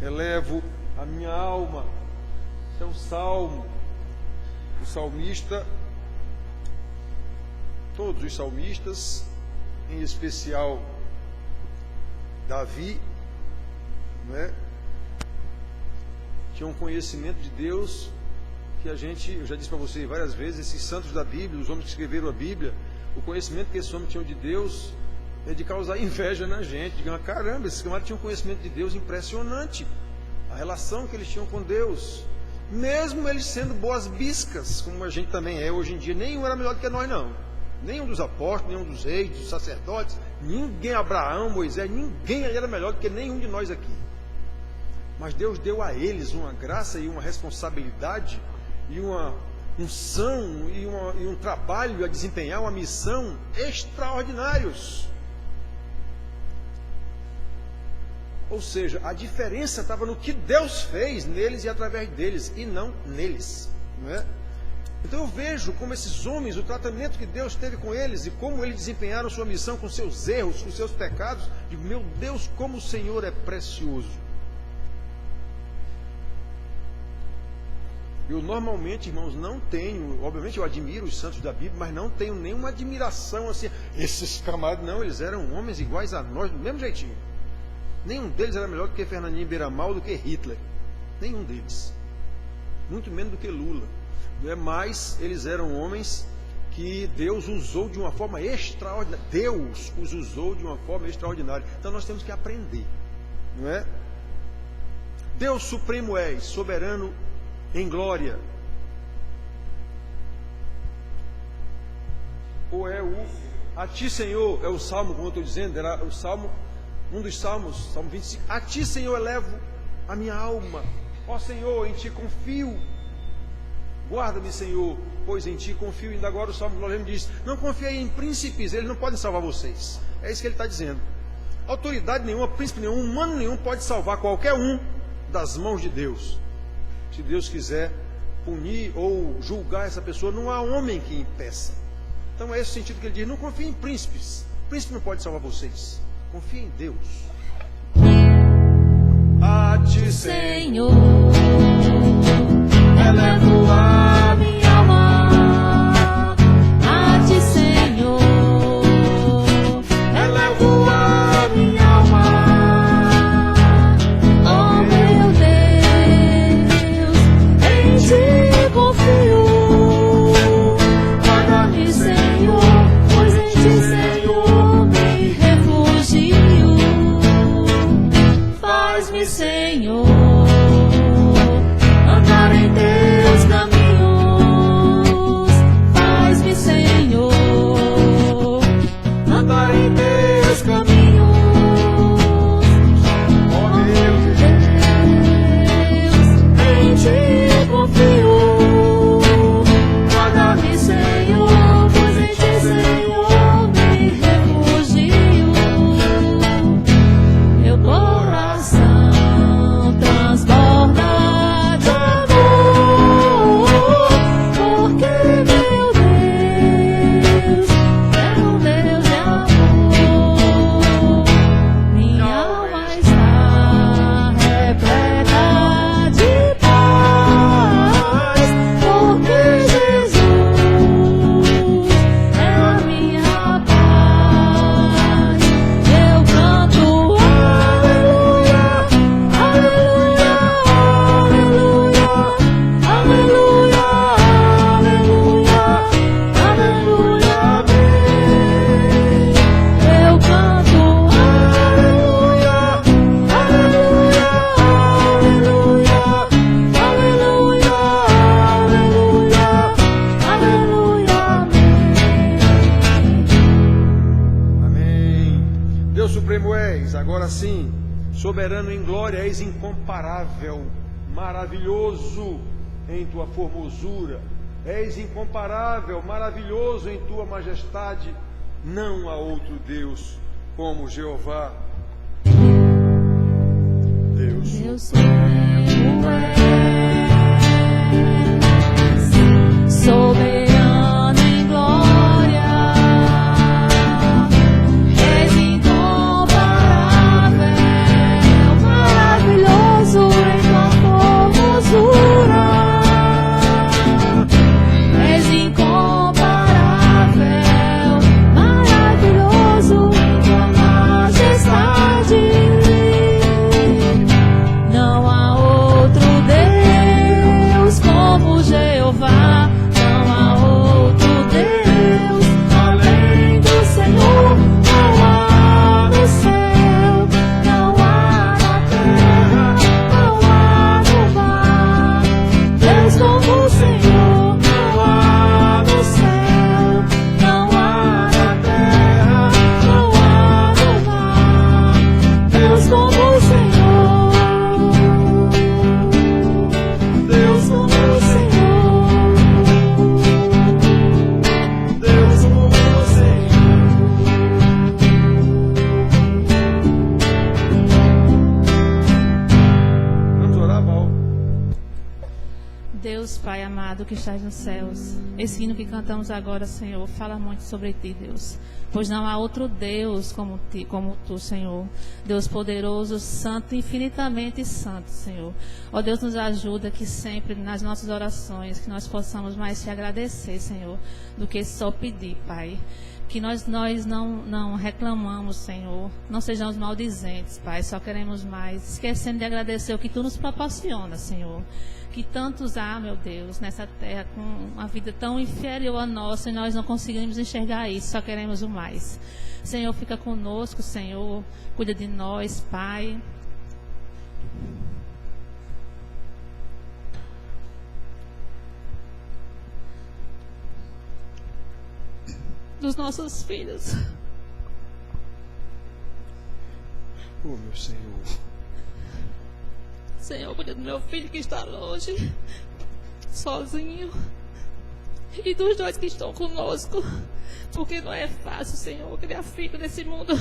elevo a minha alma. Esse é um salmo. O salmista, todos os salmistas, em especial Davi, né, tinha um conhecimento de Deus que eu já disse para você várias vezes, esses santos da Bíblia, os homens que escreveram a Bíblia, o conhecimento que esses homens tinham de Deus é de causar inveja na gente, de caramba, esses camaradas tinham um conhecimento de Deus impressionante, a relação que eles tinham com Deus, mesmo eles sendo boas biscas, como a gente também é hoje em dia. Nenhum era melhor do que nós, não. Nenhum dos apóstolos, nenhum dos reis, dos sacerdotes, ninguém, Abraão, Moisés, ninguém era melhor do que nenhum de nós aqui. Mas Deus deu a eles uma graça e uma responsabilidade e uma unção e um trabalho a desempenhar, uma missão extraordinários. Ou seja, a diferença estava no que Deus fez neles e através deles, e não neles, não é? Então eu vejo como esses homens, o tratamento que Deus teve com eles e como eles desempenharam sua missão com seus erros, com seus pecados. Digo, meu Deus, como o Senhor é precioso. Eu normalmente, irmãos, não tenho, obviamente eu admiro os santos da Bíblia, mas não tenho nenhuma admiração assim, esses camaradas, não, eles eram homens iguais a nós, do mesmo jeitinho. Nenhum deles era melhor do que Fernandinho Beiramar, do que Hitler. Nenhum deles. Muito menos do que Lula. Mas eles eram homens que Deus usou de uma forma extraordinária. Deus os usou de uma forma extraordinária. Então nós temos que aprender, não é? Deus supremo és, soberano em glória. Ou é o a ti, Senhor, é o salmo, como eu estou dizendo, era o salmo, um dos salmos, Salmo 25. A ti, Senhor, elevo a minha alma. Ó Senhor, em ti confio. Guarda-me, Senhor, pois em ti confio. E ainda agora o Salmo Glória diz: não confiei em príncipes, eles não podem salvar vocês. É isso que ele está dizendo. Autoridade nenhuma, príncipe nenhum, humano nenhum pode salvar qualquer um das mãos de Deus. Se Deus quiser punir ou julgar essa pessoa, não há homem que impeça. Então é esse o sentido que ele diz: não confie em príncipes. Príncipe não pode salvar vocês. Confie em Deus. A ti, Senhor, elevo a minha alma. A ti, Senhor, elevo a minha alma. Oh meu Deus, em ti confio. Guarda-me, Senhor, pois em ti, Senhor, me refugio. Faz-me, Senhor, andar em teus caminhos. Faz-me, Senhor, andar em teus caminhos. Oh meu Deus, em ti confio. Guarda-me, Senhor, pois em ti, Senhor, me refugio. Meu coração transborda de amor, porque meu Deus é um Deus de amor. Minha alma está repleta de paz, porque Jesus é a minha paz. Eu canto aleluia, aleluia, aleluia, aleluia, aleluia, aleluia, amém. Eu canto aleluia, aleluia, aleluia, aleluia, aleluia, aleluia, amém. Amém. Deus supremo és, agora sim, soberano em glória, és incomparável, maravilhoso em tua formosura, és incomparável, maravilhoso em tua majestade. Não há outro Deus como Jeová. Deus Deus supremo és, soberano em glória, és incomparável, maravilhoso Deus, Pai amado que estás nos céus, esse hino que cantamos agora, Senhor, fala muito sobre Ti, Deus. Pois não há outro Deus como Tu, Senhor. Deus poderoso, santo, infinitamente santo, Senhor. Ó Deus, nos ajuda que sempre nas nossas orações, que nós possamos mais Te agradecer, Senhor, do que só pedir, Pai. Que nós não reclamamos, Senhor. Não sejamos maldizentes, Pai. Só queremos mais. Esquecendo de agradecer o que Tu nos proporciona, Senhor. Que tantos há, meu Deus, nessa terra com uma vida tão inferior à nossa e nós não conseguimos enxergar isso. Só queremos o mais. Senhor, fica conosco, Senhor. Cuida de nós, Pai. Dos nossos filhos. Oh, meu Senhor. Senhor, cuida do meu filho que está longe, sozinho, e dos dois que estão conosco, porque não é fácil, Senhor, criar filho nesse mundo.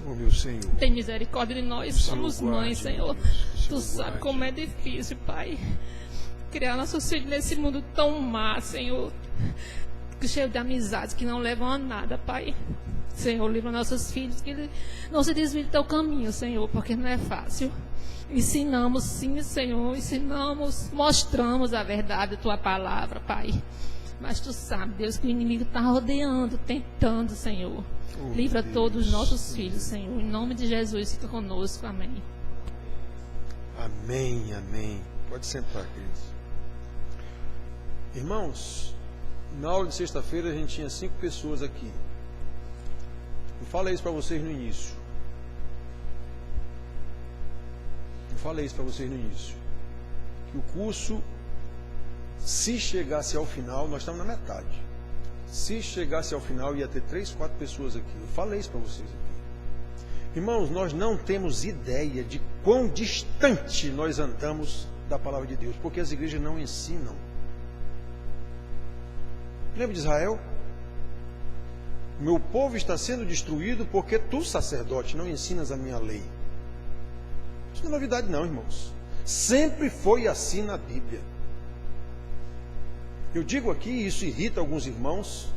Oh, meu Senhor. Tem misericórdia de nós, somos mães, Senhor. Tu sabe como é difícil, Pai, criar nossos filhos nesse mundo tão má, Senhor, cheio de amizades que não levam a nada, Pai. Senhor, livra nossos filhos que não se desviem do Teu caminho, Senhor, porque não é fácil. Ensinamos, sim, Senhor, ensinamos, mostramos a verdade da Tua palavra, Pai. Mas Tu sabe, Deus, que o inimigo está rodeando, tentando, Senhor. Livra todos os nossos filhos, Senhor. Em nome de Jesus, fica conosco. Amém. Amém, amém. Pode sentar, queridos. Irmãos, na aula de sexta-feira a gente tinha 5 pessoas aqui. Eu falei isso para vocês no início. Que o curso, se chegasse ao final, nós estamos na metade. Se chegasse ao final, ia ter 3, 4 pessoas aqui. Eu falei isso para vocês aqui. Irmãos, nós não temos ideia de quão distante nós andamos da palavra de Deus, porque as igrejas não ensinam. Lembra de Israel? Meu povo está sendo destruído porque tu, sacerdote, não ensinas a minha lei. Isso não é novidade não, irmãos. Sempre foi assim na Bíblia. Eu digo aqui, e isso irrita alguns irmãos,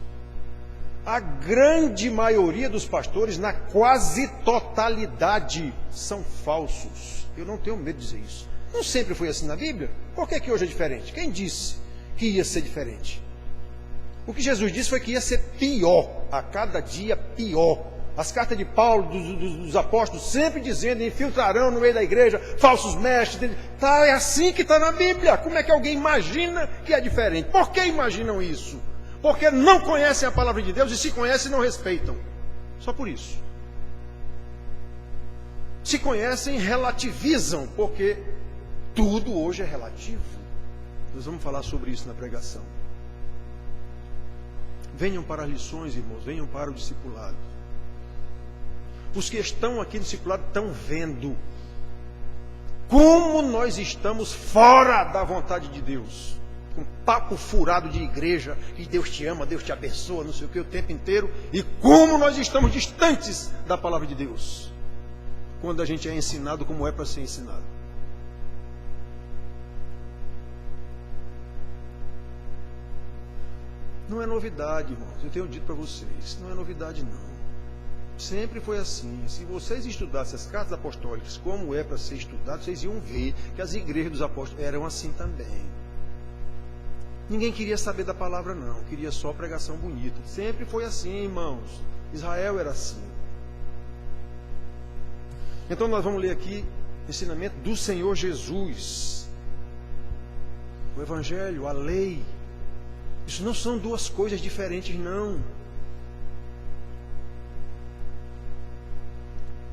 a grande maioria dos pastores, na quase totalidade, são falsos. Eu não tenho medo de dizer isso. Não sempre foi assim na Bíblia? Por que hoje é diferente? Quem disse que ia ser diferente? O que Jesus disse foi que ia ser pior, a cada dia pior. As cartas de Paulo, dos apóstolos, sempre dizendo, infiltrarão no meio da igreja falsos mestres. É assim que está na Bíblia. Como é que alguém imagina que é diferente? Por que imaginam isso? Porque não conhecem a palavra de Deus e se conhecem não respeitam. Só por isso. Se conhecem, relativizam, porque tudo hoje é relativo. Nós vamos falar sobre isso na pregação. Venham para as lições, irmãos, venham para o discipulado. Os que estão aqui no discipulado estão vendo como nós estamos fora da vontade de Deus. Um papo furado de igreja, que Deus te ama, Deus te abençoa, não sei o que, o tempo inteiro. E como nós estamos distantes da palavra de Deus, quando a gente é ensinado como é para ser ensinado. Não é novidade, irmãos. Eu tenho dito para vocês, não é novidade não. Sempre foi assim. Se vocês estudassem as cartas apostólicas como é para ser estudado, vocês iam ver que as igrejas dos apóstolos eram assim também. Ninguém queria saber da palavra não, queria só pregação bonita. Sempre foi assim, irmãos. Israel era assim. Então nós vamos ler aqui o ensinamento do Senhor Jesus. O Evangelho, a lei. Isso não são duas coisas diferentes, não.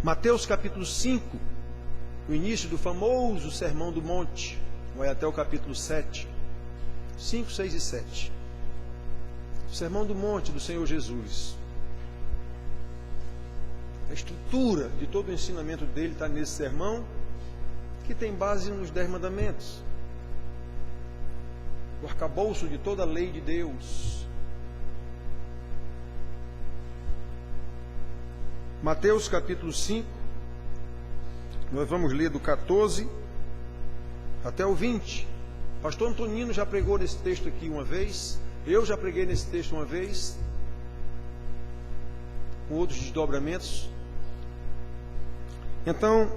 Mateus capítulo 5, o início do famoso Sermão do Monte, vai até o capítulo 7, 5, 6 e 7. O Sermão do Monte do Senhor Jesus. A estrutura de todo o ensinamento dele está nesse sermão, que tem base nos 10 mandamentos. O arcabouço de toda a lei de Deus. Mateus capítulo 5, nós vamos ler do 14 até o 20. Pastor Antonino já pregou nesse texto aqui uma vez, eu já preguei nesse texto uma vez, com outros desdobramentos. Então,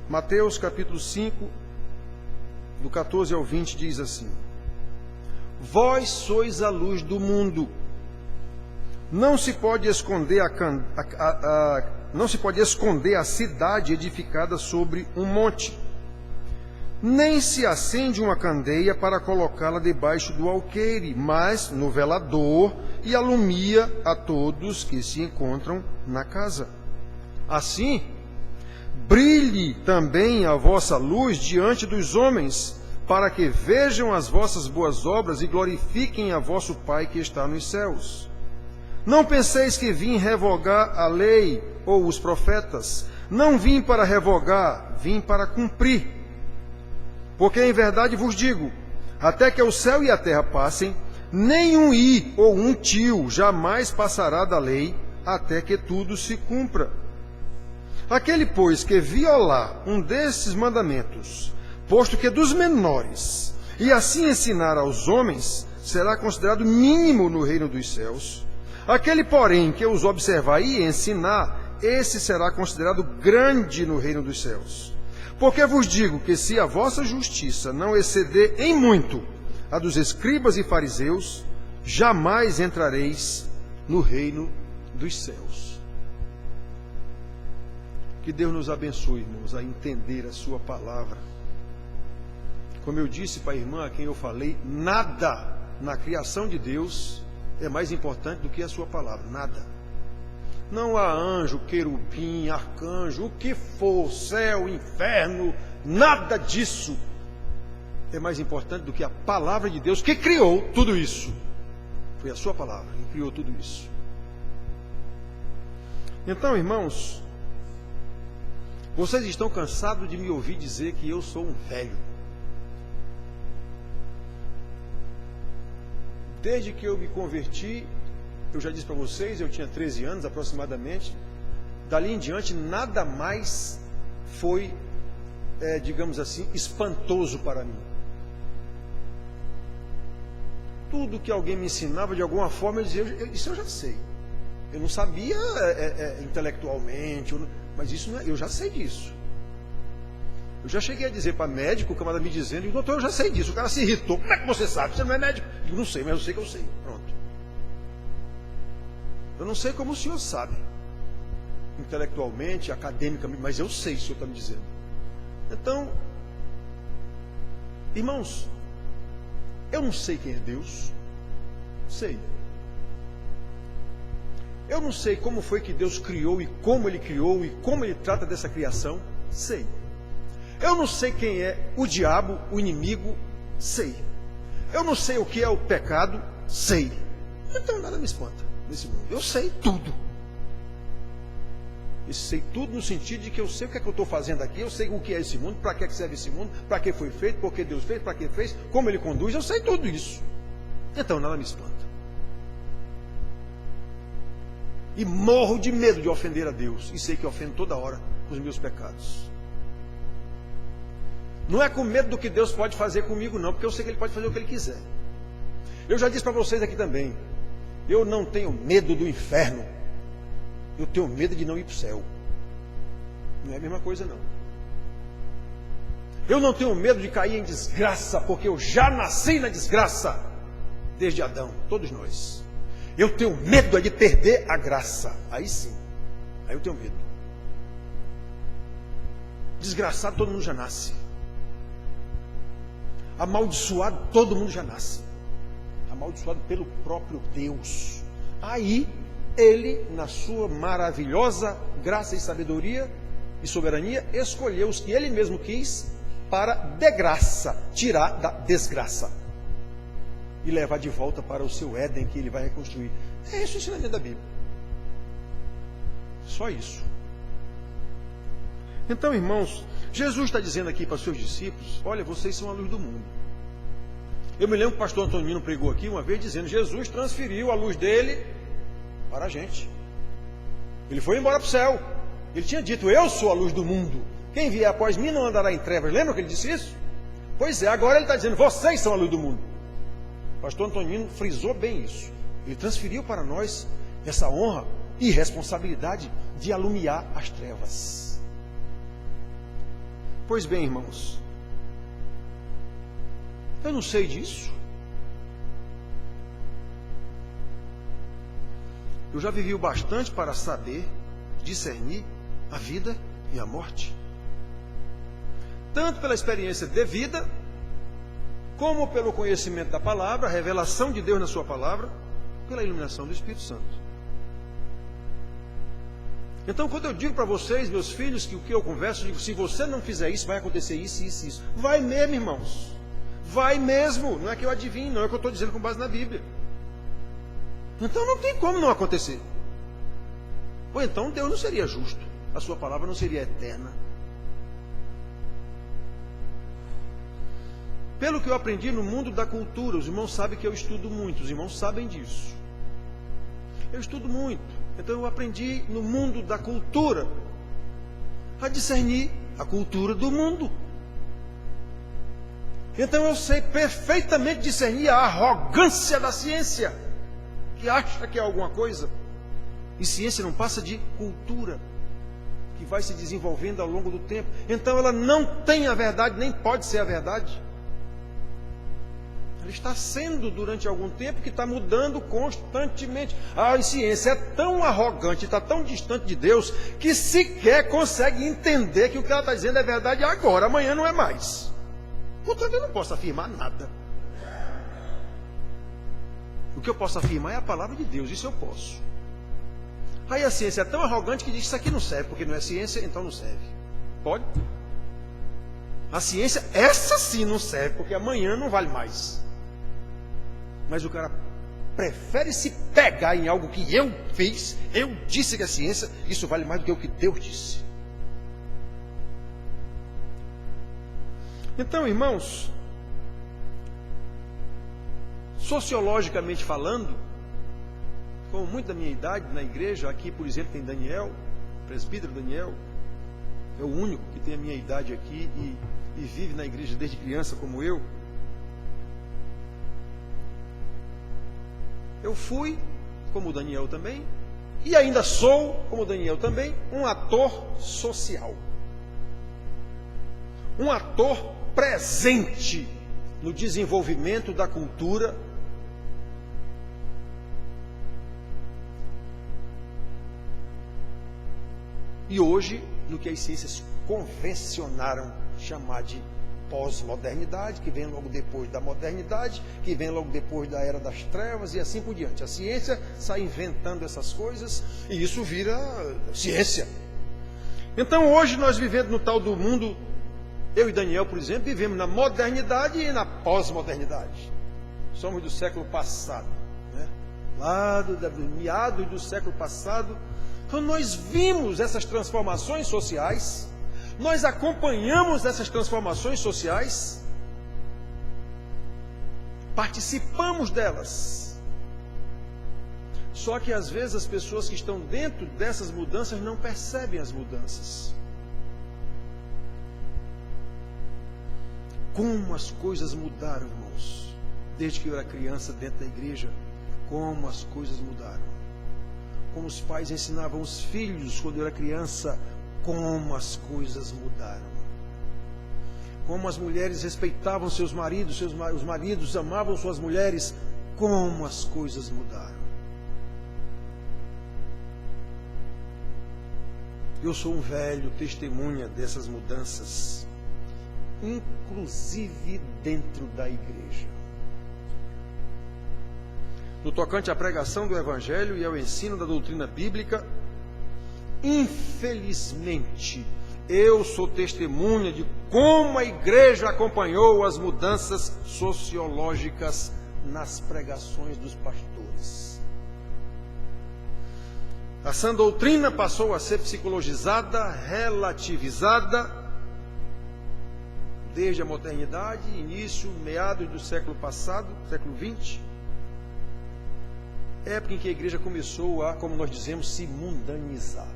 Mateus capítulo 5, do 14 ao 20, diz assim: Vós sois a luz do mundo. Não se pode esconder não se pode esconder a cidade edificada sobre um monte. Nem se acende uma candeia para colocá-la debaixo do alqueire, mas no velador, e alumia a todos que se encontram na casa. Assim, brilhe também a vossa luz diante dos homens, para que vejam as vossas boas obras e glorifiquem a vosso Pai que está nos céus. Não penseis que vim revogar a lei ou os profetas. Não vim para revogar, vim para cumprir. Porque em verdade vos digo, até que o céu e a terra passem, nem um i ou um tio jamais passará da lei, até que tudo se cumpra. Aquele, pois, que violar um desses mandamentos, posto que dos menores, e assim ensinar aos homens, será considerado mínimo no reino dos céus. Aquele, porém, que os observar e ensinar, esse será considerado grande no reino dos céus. Porque vos digo que se a vossa justiça não exceder em muito a dos escribas e fariseus, jamais entrareis no reino dos céus. Que Deus nos abençoe, irmãos, a entender a sua palavra. Como eu disse para a irmã a quem eu falei, nada na criação de Deus é mais importante do que a sua palavra, nada. Não há anjo, querubim, arcanjo, o que for, céu, inferno, nada disso é mais importante do que a palavra de Deus que criou tudo isso. Foi a sua palavra que criou tudo isso. Então, irmãos, vocês estão cansados de me ouvir dizer que eu sou um velho. Desde que eu me converti, eu já disse para vocês, eu tinha 13 anos aproximadamente. Dali em diante, nada mais foi, digamos assim, espantoso para mim. Tudo que alguém me ensinava, de alguma forma, eu dizia, isso eu já sei. Eu não sabia intelectualmente, mas isso não é, eu já sei disso. Eu já cheguei a dizer para médico, o camarada me dizendo, doutor, eu já sei disso. O cara se irritou. Como é que você sabe? Você não é médico? Eu digo, não sei, mas eu sei que eu sei. Pronto. Eu não sei como o senhor sabe, intelectualmente, academicamente, mas eu sei, o senhor está me dizendo. Então, irmãos, eu não sei quem é Deus. Sei. Eu não sei como foi que Deus criou e como Ele trata dessa criação. Sei. Eu não sei quem é o diabo, o inimigo. Sei. Eu não sei o que é o pecado. Sei. Então nada me espanta nesse mundo. Eu sei tudo. Eu sei tudo no sentido de que eu sei o que é que eu estou fazendo aqui. Eu sei o que é esse mundo, para que serve esse mundo, para que foi feito, por que Deus fez, para que fez, como Ele conduz. Eu sei tudo isso. Então nada me espanta. E morro de medo de ofender a Deus. E sei que ofendo toda hora com os meus pecados. Não é com medo do que Deus pode fazer comigo, não, porque eu sei que Ele pode fazer o que Ele quiser. Eu já disse para vocês aqui também, eu não tenho medo do inferno, eu tenho medo de não ir para o céu. Não é a mesma coisa, não. Eu não tenho medo de cair em desgraça, porque eu já nasci na desgraça, desde Adão, todos nós. Eu tenho medo de perder a graça, aí sim, aí eu tenho medo. Desgraçado todo mundo já nasce. Amaldiçoado, todo mundo já nasce. Amaldiçoado pelo próprio Deus. Aí, Ele, na sua maravilhosa graça e sabedoria e soberania, escolheu os que Ele mesmo quis para, de graça, tirar da desgraça e levar de volta para o seu Éden que Ele vai reconstruir. É esse o ensinamento da Bíblia. Só isso. Então, irmãos, Jesus está dizendo aqui para os seus discípulos, olha, vocês são a luz do mundo. Eu me lembro que o pastor Antonino pregou aqui uma vez dizendo, Jesus transferiu a luz dele para a gente. Ele foi embora para o céu. Ele tinha dito, eu sou a luz do mundo. Quem vier após mim não andará em trevas. Lembra que ele disse isso? Pois é, agora ele está dizendo, vocês são a luz do mundo. O pastor Antonino frisou bem isso. Ele transferiu para nós essa honra e responsabilidade de alumiar as trevas. Pois bem, irmãos, eu não sei disso. Eu já vivi o bastante para saber discernir a vida e a morte. Tanto pela experiência de vida, como pelo conhecimento da palavra, a revelação de Deus na sua palavra, pela iluminação do Espírito Santo. Então, quando eu digo para vocês, meus filhos, que o que eu converso, eu digo, se você não fizer isso, vai acontecer isso, isso, isso. Vai mesmo, irmãos. Vai mesmo. Não é que eu adivinho, não é que eu estou dizendo com base na Bíblia. Então não tem como não acontecer. Ou então Deus não seria justo. A sua palavra não seria eterna. Pelo que eu aprendi no mundo da cultura, os irmãos sabem que eu estudo muito, os irmãos sabem disso. Eu estudo muito. Então eu aprendi no mundo da cultura a discernir a cultura do mundo. Então eu sei perfeitamente discernir a arrogância da ciência, que acha que é alguma coisa. E ciência não passa de cultura, que vai se desenvolvendo ao longo do tempo. Então ela não tem a verdade, nem pode ser a verdade. Ela está sendo durante algum tempo, que está mudando constantemente. A ciência é tão arrogante, está tão distante de Deus, que sequer consegue entender que o que ela está dizendo é verdade agora, amanhã não é mais. Portanto, eu não posso afirmar nada. O que eu posso afirmar é a palavra de Deus, isso eu posso. Aí a ciência é tão arrogante que diz que isso aqui não serve, porque não é ciência, então não serve. Pode? A ciência, essa sim não serve, porque amanhã não vale mais. Mas o cara prefere se pegar em algo que eu fiz, eu disse que a ciência, isso vale mais do que o que Deus disse. Então, irmãos, sociologicamente falando, com muito da minha idade na igreja, aqui por exemplo tem Daniel, presbítero Daniel, é o único que tem a minha idade aqui e vive na igreja desde criança como eu. Eu fui, como o Daniel também, e ainda sou, como o Daniel também, um ator social. Um ator presente no desenvolvimento da cultura e hoje no que as ciências convencionaram chamar de pós-modernidade, que vem logo depois da modernidade, que vem logo depois da era das trevas e assim por diante. A ciência sai inventando essas coisas e isso vira ciência. Então hoje nós vivendo no tal do mundo, eu e Daniel, por exemplo, vivemos na modernidade e na pós-modernidade. Somos do século passado, né? Lá do meados do século passado. Então nós vimos essas transformações sociais, nós acompanhamos essas transformações sociais, participamos delas. Só que às vezes as pessoas que estão dentro dessas mudanças não percebem as mudanças. Como as coisas mudaram, irmãos, desde que eu era criança dentro da igreja, como as coisas mudaram. Como os pais ensinavam os filhos quando eu era criança, como as coisas mudaram. Como as mulheres respeitavam seus maridos, os maridos amavam suas mulheres, como as coisas mudaram. Eu sou um velho testemunha dessas mudanças, inclusive dentro da igreja. No tocante à pregação do Evangelho e ao ensino da doutrina bíblica, infelizmente, eu sou testemunha de como a igreja acompanhou as mudanças sociológicas nas pregações dos pastores. A sã doutrina passou a ser psicologizada, relativizada, desde a modernidade, início, meados do século passado, século XX, época em que a igreja começou a, como nós dizemos, se mundanizar.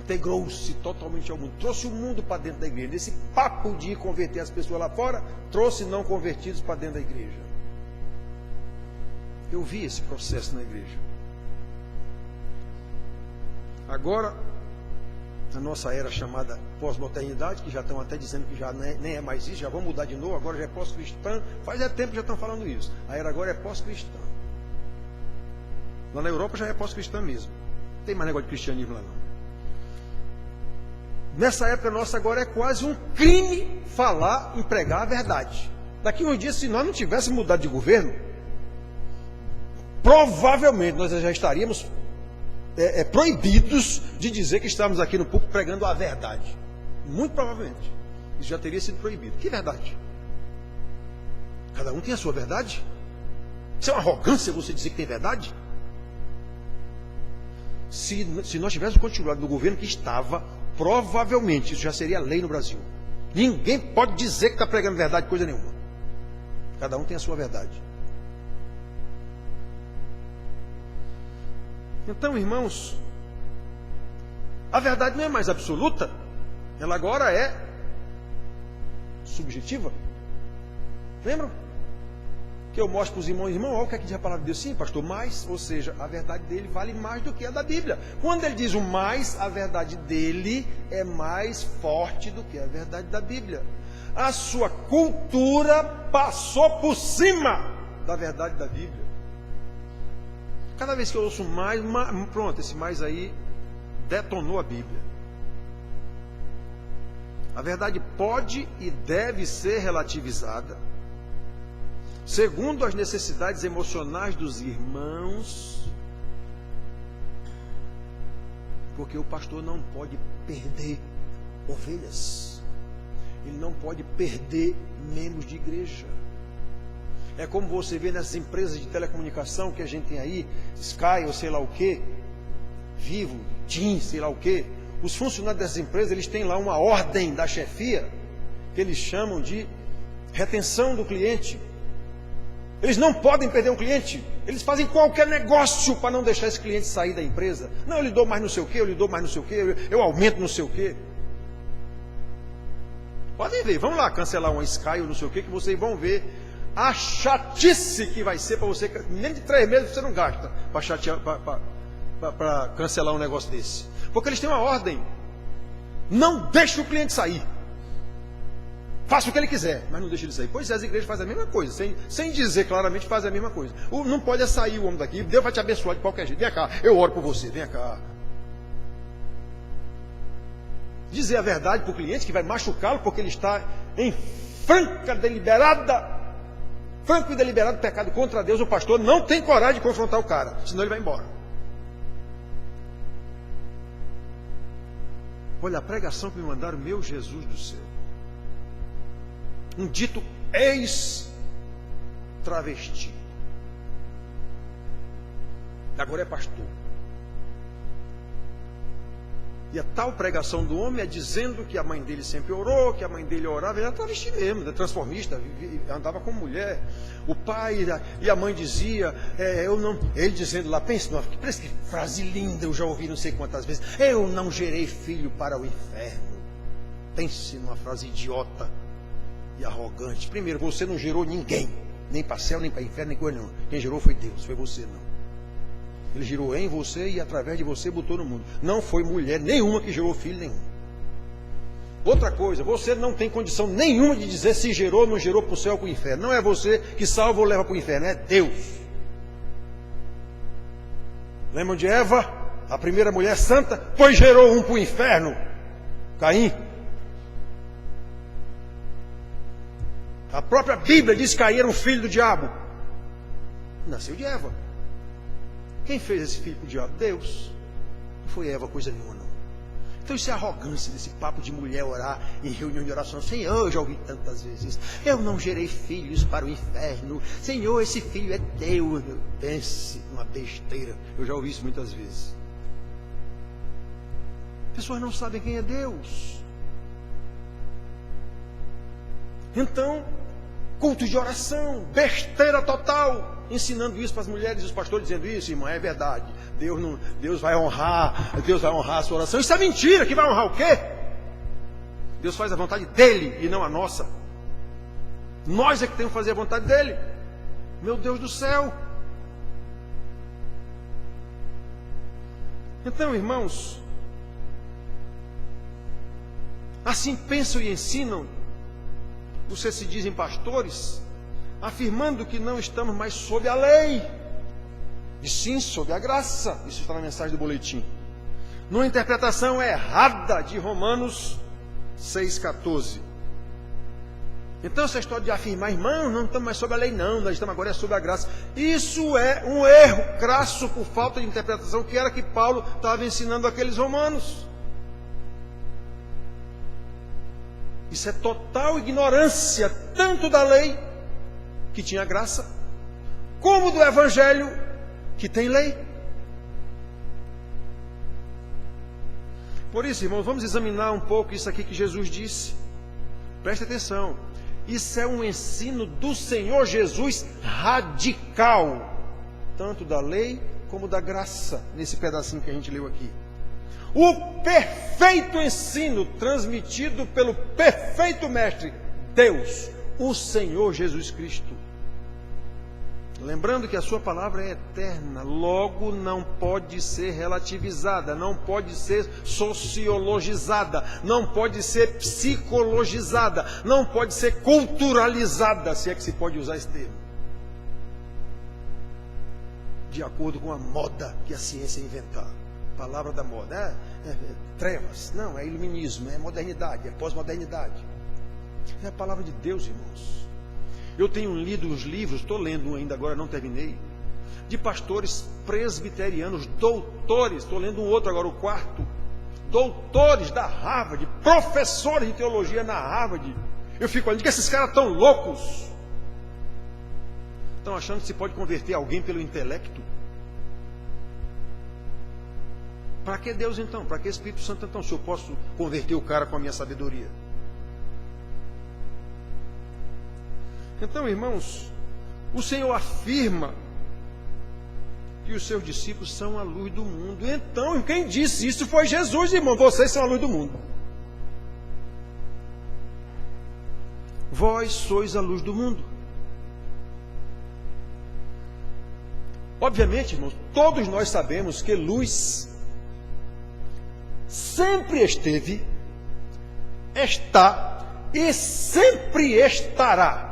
integrou-se totalmente ao mundo, trouxe o mundo para dentro da igreja. Esse papo de ir converter as pessoas lá fora, trouxe não convertidos para dentro da igreja. Eu vi esse processo na igreja. Agora, na nossa era chamada pós-modernidade, que já estão até dizendo que já nem é mais isso, já vão mudar de novo, agora já é pós-cristã, faz tempo que já estão falando isso. A era agora é pós-cristã. Lá na Europa já é pós-cristã mesmo. Não tem mais negócio de cristianismo lá não. Nessa época nossa agora é quase um crime falar e pregar a verdade. Daqui uns dias, se nós não tivéssemos mudado de governo, provavelmente nós já estaríamos proibidos de dizer que estamos aqui no púlpito pregando a verdade. Muito provavelmente. Isso já teria sido proibido. Que verdade? Cada um tem a sua verdade? Isso é uma arrogância você dizer que tem verdade? Se nós tivéssemos continuado no governo que estava, provavelmente isso já seria lei no Brasil. Ninguém pode dizer que está pregando verdade, coisa nenhuma. Cada um tem a sua verdade. Então, irmãos, a verdade não é mais absoluta, ela agora é subjetiva. Lembram? Que eu mostro para os irmãos, olha o que é que diz a palavra de Deus, sim, pastor, mais, ou seja, a verdade dele vale mais do que a da Bíblia. Quando ele diz o mais, a verdade dele é mais forte do que a verdade da Bíblia. A sua cultura passou por cima da verdade da Bíblia. Cada vez que eu ouço mais, pronto, esse mais aí detonou a Bíblia. A verdade pode e deve ser relativizada segundo as necessidades emocionais dos irmãos, porque o pastor não pode perder ovelhas, ele não pode perder membros de igreja. É como você vê nessas empresas de telecomunicação que a gente tem aí, Sky ou sei lá o que, Vivo, TIM, sei lá o que. Os funcionários dessas empresas, eles têm lá uma ordem da chefia, que eles chamam de retenção do cliente. Eles não podem perder um cliente. Eles fazem qualquer negócio para não deixar esse cliente sair da empresa. Não, eu lhe dou mais não sei o que, eu lhe dou mais não sei o que, eu aumento não sei o que. Podem ver, vamos lá cancelar uma Sky ou não sei o que vocês vão ver a chatice que vai ser para você. Nem de 3 meses você não gasta para cancelar um negócio desse. Porque eles têm uma ordem. Não deixe o cliente sair. Faça o que ele quiser, mas não deixe ele sair. Pois é, as igrejas fazem a mesma coisa, sem dizer claramente, fazem a mesma coisa. Não pode sair o homem daqui, Deus vai te abençoar de qualquer jeito. Vem cá, eu oro por você, vem cá. Dizer a verdade para o cliente que vai machucá-lo porque ele está em franco e deliberado pecado contra Deus, o pastor não tem coragem de confrontar o cara, senão ele vai embora. Olha a pregação que me mandaram, meu Jesus do céu. Um dito ex-travesti. Agora é pastor. E a tal pregação do homem é dizendo que a mãe dele sempre orou, que a mãe dele orava, ele era travesti mesmo, transformista, andava como mulher. O pai e a mãe dizia, ele dizendo lá, pense que frase linda, eu já ouvi não sei quantas vezes, eu não gerei filho para o inferno. Pense numa frase idiota e arrogante. Primeiro, você não gerou ninguém, nem para céu, nem para inferno, nem coisa nenhuma. Quem gerou foi Deus, foi você não. Ele gerou em você e através de você botou no mundo. Não foi mulher nenhuma que gerou filho nenhum. Outra coisa, você não tem condição nenhuma de dizer se gerou ou não gerou para o céu ou para o inferno. Não é você que salva ou leva para o inferno, é Deus. Lembram de Eva? A primeira mulher santa, pois gerou um para o inferno. Caim. A própria Bíblia diz que Caim era um filho do diabo. Nasceu de Eva. Quem fez esse filho para o diabo? Deus. Não foi Eva coisa nenhuma, não. Então isso é arrogância desse papo de mulher orar em reunião de oração. Senhor, eu já ouvi tantas vezes isso. Eu não gerei filhos para o inferno. Senhor, esse filho é teu. Pense numa besteira. Eu já ouvi isso muitas vezes. Pessoas não sabem quem é Deus. Então, cultos de oração, besteira total, ensinando isso para as mulheres e os pastores, dizendo isso, irmão, é verdade. Deus vai honrar a sua oração. Isso é mentira, que vai honrar o quê? Deus faz a vontade dele e não a nossa. Nós é que temos que fazer a vontade dele. Meu Deus do céu. Então, irmãos, assim pensam e ensinam, vocês se dizem pastores, afirmando que não estamos mais sob a lei, e sim sob a graça. Isso está na mensagem do boletim. Numa interpretação errada de Romanos 6,14. Então essa história de afirmar, irmão, não estamos mais sob a lei não, nós estamos agora sob a graça. Isso é um erro crasso por falta de interpretação, que era que Paulo estava ensinando aqueles romanos. Isso é total ignorância, tanto da lei, que tinha graça, como do evangelho, que tem lei. Por isso, irmãos, vamos examinar um pouco isso aqui que Jesus disse. Preste atenção. Isso é um ensino do Senhor Jesus radical, tanto da lei como da graça, nesse pedacinho que a gente leu aqui. O perfeito ensino transmitido pelo perfeito mestre, Deus, o Senhor Jesus Cristo. Lembrando que a sua palavra é eterna, logo não pode ser relativizada, não pode ser sociologizada, não pode ser psicologizada, não pode ser culturalizada, se é que se pode usar esse termo, de acordo com a moda que a ciência inventar. Palavra da moda, trevas, não, é iluminismo, é modernidade, é pós-modernidade. É a palavra de Deus, irmãos. Eu tenho lido os livros, estou lendo um ainda agora, não terminei, de pastores presbiterianos, doutores, estou lendo um outro agora, o quarto, doutores da Harvard, professores de teologia na Harvard. Eu fico olhando que esses caras estão loucos. Estão achando que se pode converter alguém pelo intelecto. Para que Deus então? Para que Espírito Santo então? Se eu posso converter o cara com a minha sabedoria. Então, irmãos, o Senhor afirma que os seus discípulos são a luz do mundo. Então, quem disse isso foi Jesus, irmão. Vocês são a luz do mundo. Vós sois a luz do mundo. Obviamente, irmãos, todos nós sabemos que luz sempre esteve, está e sempre estará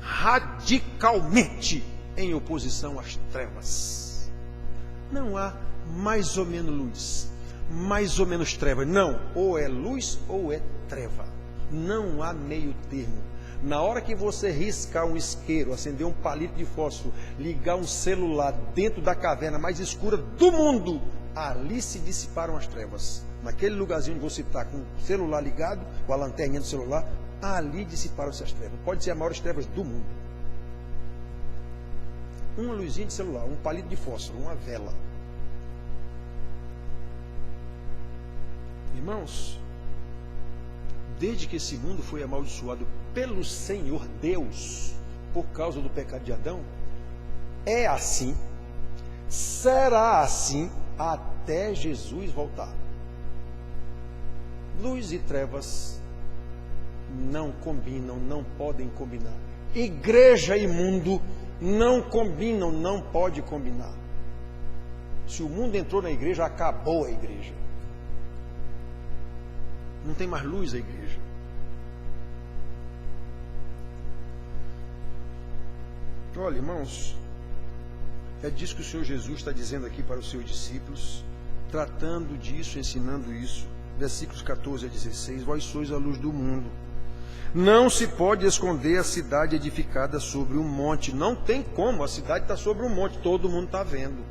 radicalmente em oposição às trevas. Não há mais ou menos luz, mais ou menos treva. Não, ou é luz ou é treva. Não há meio termo. Na hora que você riscar um isqueiro, acender um palito de fósforo, ligar um celular dentro da caverna mais escura do mundo, ali se dissiparam as trevas. Naquele lugarzinho onde você está com o celular ligado, com a lanterninha do celular, ali dissiparam-se as trevas. Pode ser as maiores trevas do mundo. Uma luzinha de celular, um palito de fósforo, uma vela. Irmãos, desde que esse mundo foi amaldiçoado pelo Senhor Deus, por causa do pecado de Adão, é assim, será assim, até Jesus voltar. Luz e trevas não combinam, não podem combinar. Igreja e mundo não combinam, não pode combinar. Se o mundo entrou na igreja, acabou a igreja. Não tem mais luz a igreja. Olha, irmãos, é disso que o Senhor Jesus está dizendo aqui para os seus discípulos, tratando disso, ensinando isso. Versículos 14 a 16, vós sois a luz do mundo. Não se pode esconder a cidade edificada sobre um monte. Não tem como, a cidade está sobre um monte, todo mundo está vendo.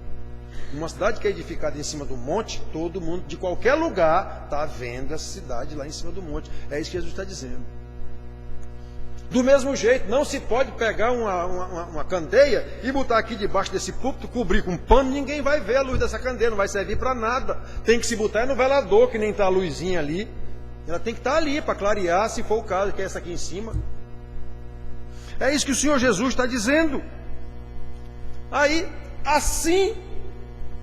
Uma cidade que é edificada em cima do monte, todo mundo, de qualquer lugar, está vendo essa cidade lá em cima do monte. É isso que Jesus está dizendo. Do mesmo jeito, não se pode pegar uma candeia e botar aqui debaixo desse púlpito, cobrir com pano, ninguém vai ver a luz dessa candeia, não vai servir para nada. Tem que se botar no velador, que nem está a luzinha ali. Ela tem que estar ali para clarear, se for o caso, que é essa aqui em cima. É isso que o Senhor Jesus está dizendo. Aí, assim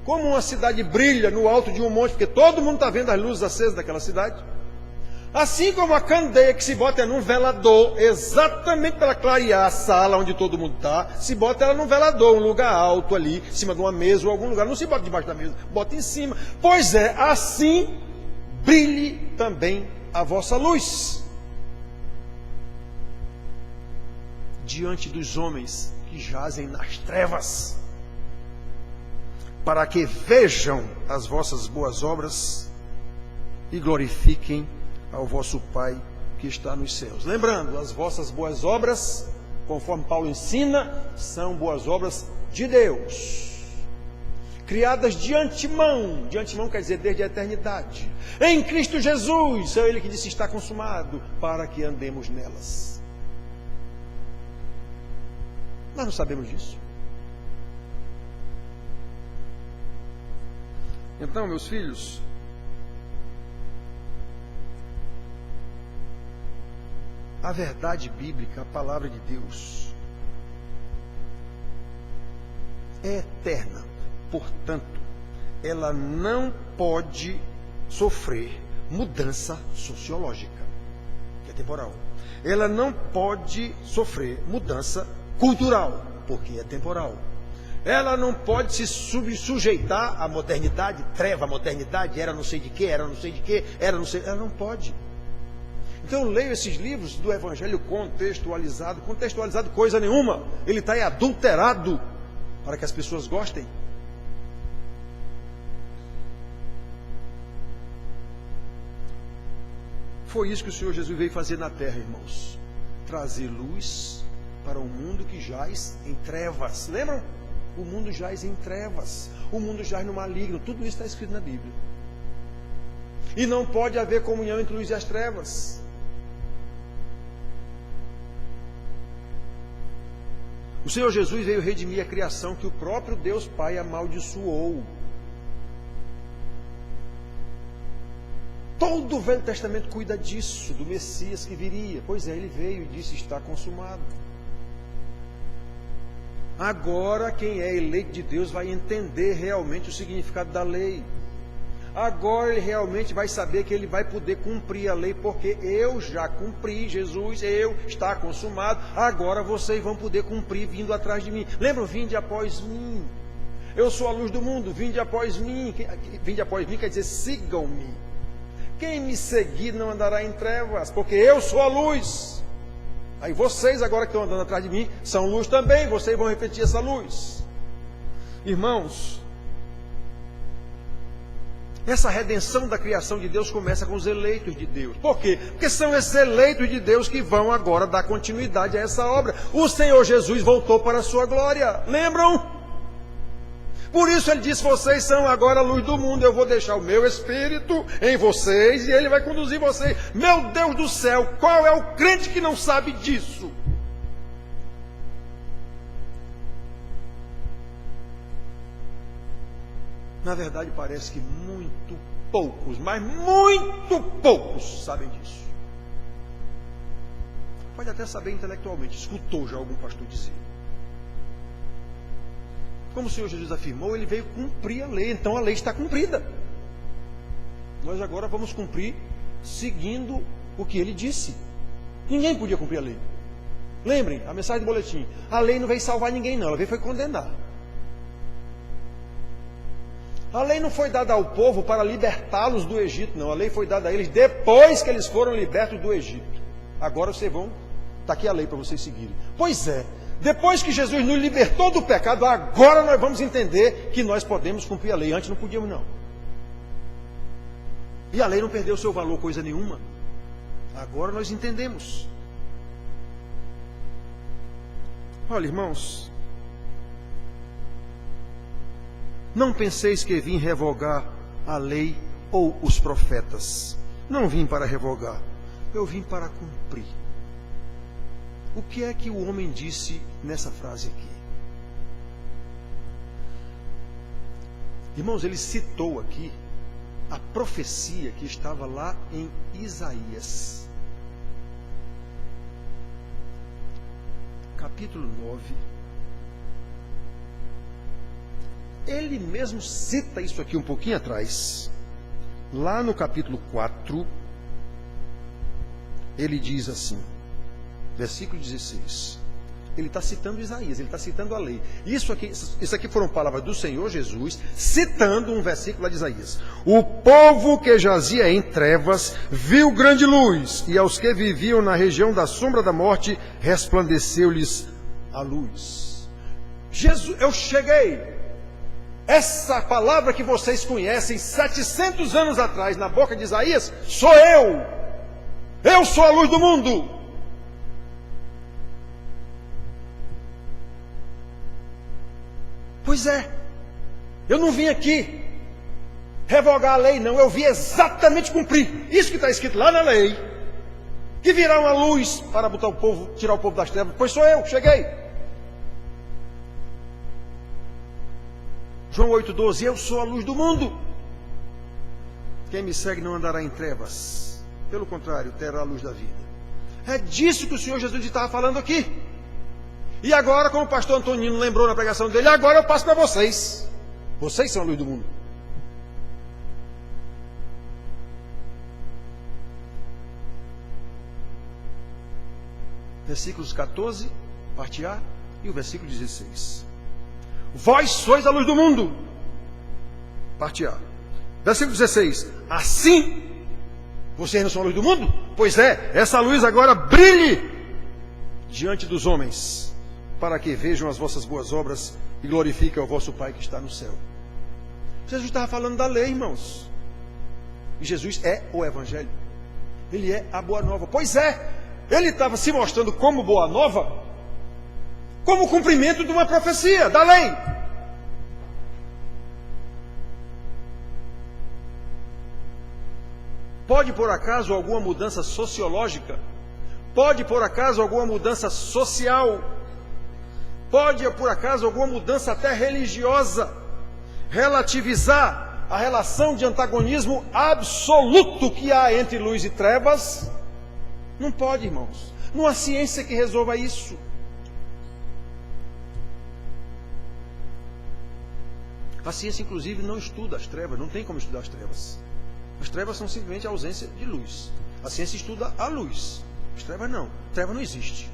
como uma cidade brilha no alto de um monte, porque todo mundo está vendo as luzes acesas daquela cidade, assim como a candeia que se bota num velador, exatamente para clarear a sala onde todo mundo está, se bota ela num velador, um lugar alto ali, em cima de uma mesa ou algum lugar, não se bota debaixo da mesa, bota em cima. Pois é, assim brilhe também a vossa luz diante dos homens que jazem nas trevas, para que vejam as vossas boas obras e glorifiquem ao vosso Pai que está nos céus. Lembrando, as vossas boas obras, conforme Paulo ensina, são boas obras de Deus, criadas de antemão. De antemão quer dizer desde a eternidade, em Cristo Jesus. É Ele que disse: está consumado, para que andemos nelas. Nós não sabemos disso. Então, meus filhos, a verdade bíblica, a palavra de Deus, é eterna. Portanto, ela não pode sofrer mudança sociológica, que é temporal. Ela não pode sofrer mudança cultural, porque é temporal. Ela não pode se sujeitar à modernidade, treva, modernidade, era não sei de que, era não sei de que, era não sei... Ela não pode. Então eu leio esses livros do Evangelho contextualizado coisa nenhuma. Ele está adulterado para que as pessoas gostem. Foi isso que o Senhor Jesus veio fazer na terra, irmãos. Trazer luz para um mundo que jaz em trevas. Lembram? O mundo jaz em trevas. O mundo jaz no maligno. Tudo isso está escrito na Bíblia. E não pode haver comunhão entre luz e as trevas. O Senhor Jesus veio redimir a criação que o próprio Deus Pai amaldiçoou. Todo o Velho Testamento cuida disso, do Messias que viria. Pois é, ele veio e disse: está consumado. Agora quem é eleito de Deus vai entender realmente o significado da lei. Agora ele realmente vai saber que ele vai poder cumprir a lei, porque eu já cumpri, Jesus, está consumado. Agora vocês vão poder cumprir vindo atrás de mim. Lembram? Vinde após mim. Eu sou a luz do mundo, vinde após mim. Vinde após mim quer dizer sigam-me. Quem me seguir não andará em trevas, porque eu sou a luz. Aí vocês agora que estão andando atrás de mim são luz também, vocês vão refletir essa luz. Irmãos, essa redenção da criação de Deus começa com os eleitos de Deus. Por quê? Porque são esses eleitos de Deus que vão agora dar continuidade a essa obra. O Senhor Jesus voltou para a sua glória. Lembram? Por isso ele disse: vocês são agora a luz do mundo. Eu vou deixar o meu Espírito em vocês e ele vai conduzir vocês. Meu Deus do céu, qual é o crente que não sabe disso? Na verdade, parece que muito poucos, mas muito poucos sabem disso. Pode até saber intelectualmente, escutou já algum pastor dizer. Como o Senhor Jesus afirmou, ele veio cumprir a lei, então a lei está cumprida. Nós agora vamos cumprir seguindo o que ele disse. Ninguém podia cumprir a lei. Lembrem, a mensagem do boletim: a lei não veio salvar ninguém não, ela veio foi condenar. A lei não foi dada ao povo para libertá-los do Egito, não. A lei foi dada a eles depois que eles foram libertos do Egito. Agora vocês vão, está aqui a lei para vocês seguirem. Pois é, depois que Jesus nos libertou do pecado, agora nós vamos entender que nós podemos cumprir a lei. Antes não podíamos, não. E a lei não perdeu seu valor coisa nenhuma. Agora nós entendemos. Olha, irmãos, não penseis que vim revogar a lei ou os profetas. Não vim para revogar, eu vim para cumprir. O que é que o homem disse nessa frase aqui? Irmãos, ele citou aqui a profecia que estava lá em Isaías. capítulo 9, ele mesmo cita isso aqui um pouquinho atrás. Lá no capítulo 4, ele diz assim, versículo 16. Ele está citando Isaías, ele está citando a lei. Isso aqui foram palavras do Senhor Jesus, citando um versículo lá de Isaías. O povo que jazia em trevas viu grande luz, e aos que viviam na região da sombra da morte, resplandeceu-lhes a luz. Jesus, eu cheguei. Essa palavra que vocês conhecem 700 anos atrás, na boca de Isaías, sou eu. Eu sou a luz do mundo. Pois é, eu não vim aqui revogar a lei, não. Eu vim exatamente cumprir isso que está escrito lá na lei, que virá uma luz para botar o povo, tirar o povo das trevas. Pois sou eu, cheguei. João 8,12, eu sou a luz do mundo. Quem me segue não andará em trevas, pelo contrário, terá a luz da vida. É disso que o Senhor Jesus estava falando aqui. E agora, como o pastor Antonino lembrou na pregação dele, agora eu passo para vocês. Vocês são a luz do mundo. Versículos 14, parte A, e o versículo 16. Vós sois a luz do mundo. Parte A. Versículo 16. Assim, vocês não são a luz do mundo? Pois é, essa luz agora brilhe diante dos homens, para que vejam as vossas boas obras e glorifiquem ao vosso Pai que está no céu. Jesus estava falando da lei, irmãos. E Jesus é o Evangelho. Ele é a Boa Nova. Pois é, ele estava se mostrando como Boa Nova, como cumprimento de uma profecia, da lei. Pode, por acaso, alguma mudança sociológica? Pode, por acaso, alguma mudança social? Pode, por acaso, alguma mudança até religiosa relativizar a relação de antagonismo absoluto que há entre luz e trevas? Não pode, irmãos. Não há ciência que resolva isso. A ciência, inclusive, não estuda as trevas, não tem como estudar as trevas. As trevas são simplesmente a ausência de luz. A ciência estuda a luz. As trevas não. A treva não existe.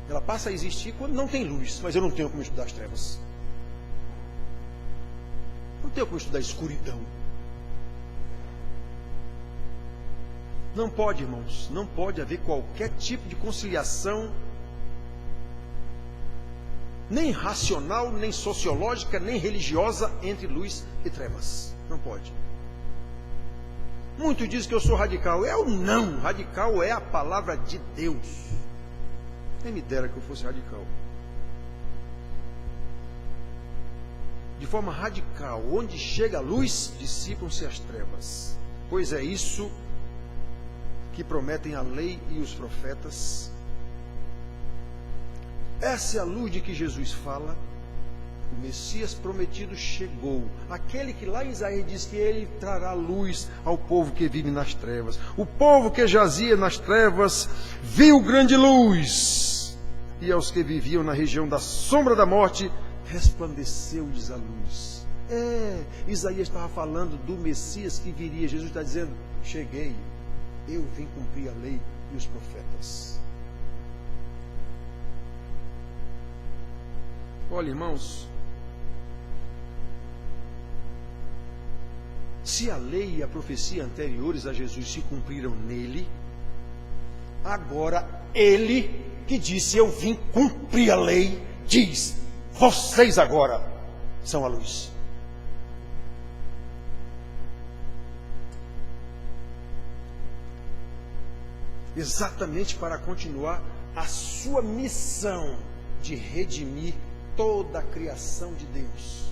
Ela passa a existir quando não tem luz, mas eu não tenho como estudar as trevas. Não tenho como estudar a escuridão. Não pode, irmãos, não pode haver qualquer tipo de conciliação, nem racional, nem sociológica, nem religiosa, entre luz e trevas. Não pode. Muitos dizem que eu sou radical. Eu não. Radical é a palavra de Deus. Nem me dera que eu fosse radical. De forma radical, onde chega a luz, dissipam-se as trevas. Pois é isso que prometem a lei e os profetas. Essa é a luz de que Jesus fala. O Messias prometido chegou. Aquele que lá em Isaías diz que ele trará luz ao povo que vive nas trevas. O povo que jazia nas trevas viu grande luz. E aos que viviam na região da sombra da morte, resplandeceu-lhes a luz. Isaías estava falando do Messias que viria. Jesus está dizendo, cheguei. Eu vim cumprir a lei e os profetas. Olha, irmãos, se a lei e a profecia anteriores a Jesus se cumpriram nele, agora ele, que disse eu vim cumprir a lei, diz, vocês agora são a luz. Exatamente para continuar a sua missão de redimir toda a criação de Deus,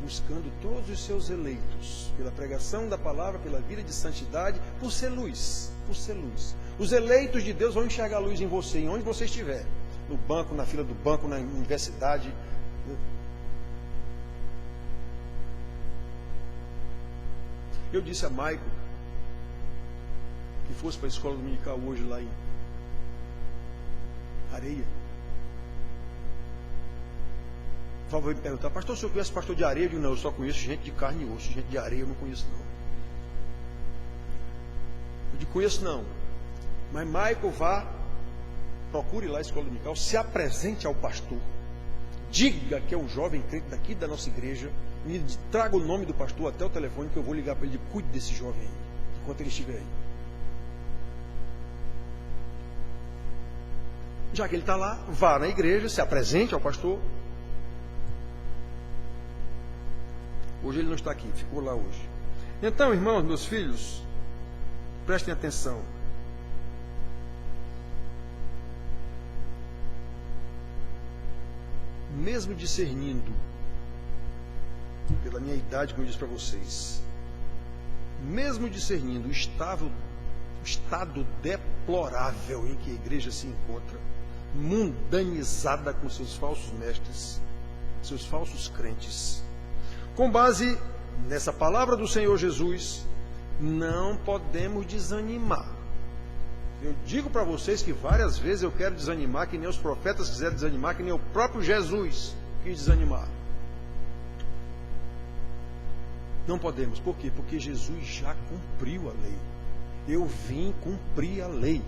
buscando todos os seus eleitos, pela pregação da palavra, pela vida de santidade, por ser luz, por ser luz. Os eleitos de Deus vão enxergar a luz em você, em onde você estiver, no banco, na fila do banco, na universidade. Eu disse a Maico que fosse para a escola dominical hoje lá em Areia. Por favor, me perguntar, pastor, o senhor conhece pastor de areia? Eu digo, não, eu só conheço gente de carne e osso, gente de areia eu não conheço não. Eu digo, conheço não. Mas Michael, vá, procure lá a escola dominical, se apresente ao pastor, diga que é um jovem crente daqui da nossa igreja, me traga o nome do pastor até o telefone que eu vou ligar para ele, cuide desse jovem aí, enquanto ele estiver aí. Já que ele está lá, vá na igreja, se apresente ao pastor. Hoje ele não está aqui, ficou lá hoje. Então, irmãos, meus filhos, prestem atenção. Mesmo discernindo, pela minha idade, como eu disse para vocês, mesmo discernindo o estado deplorável em que a igreja se encontra, mundanizada com seus falsos mestres, seus falsos crentes, com base nessa palavra do Senhor Jesus, não podemos desanimar. Eu digo para vocês que várias vezes eu quero desanimar, que nem os profetas quiseram desanimar, que nem o próprio Jesus quis desanimar. Não podemos. Por quê? Porque Jesus já cumpriu a lei. Eu vim cumprir a lei.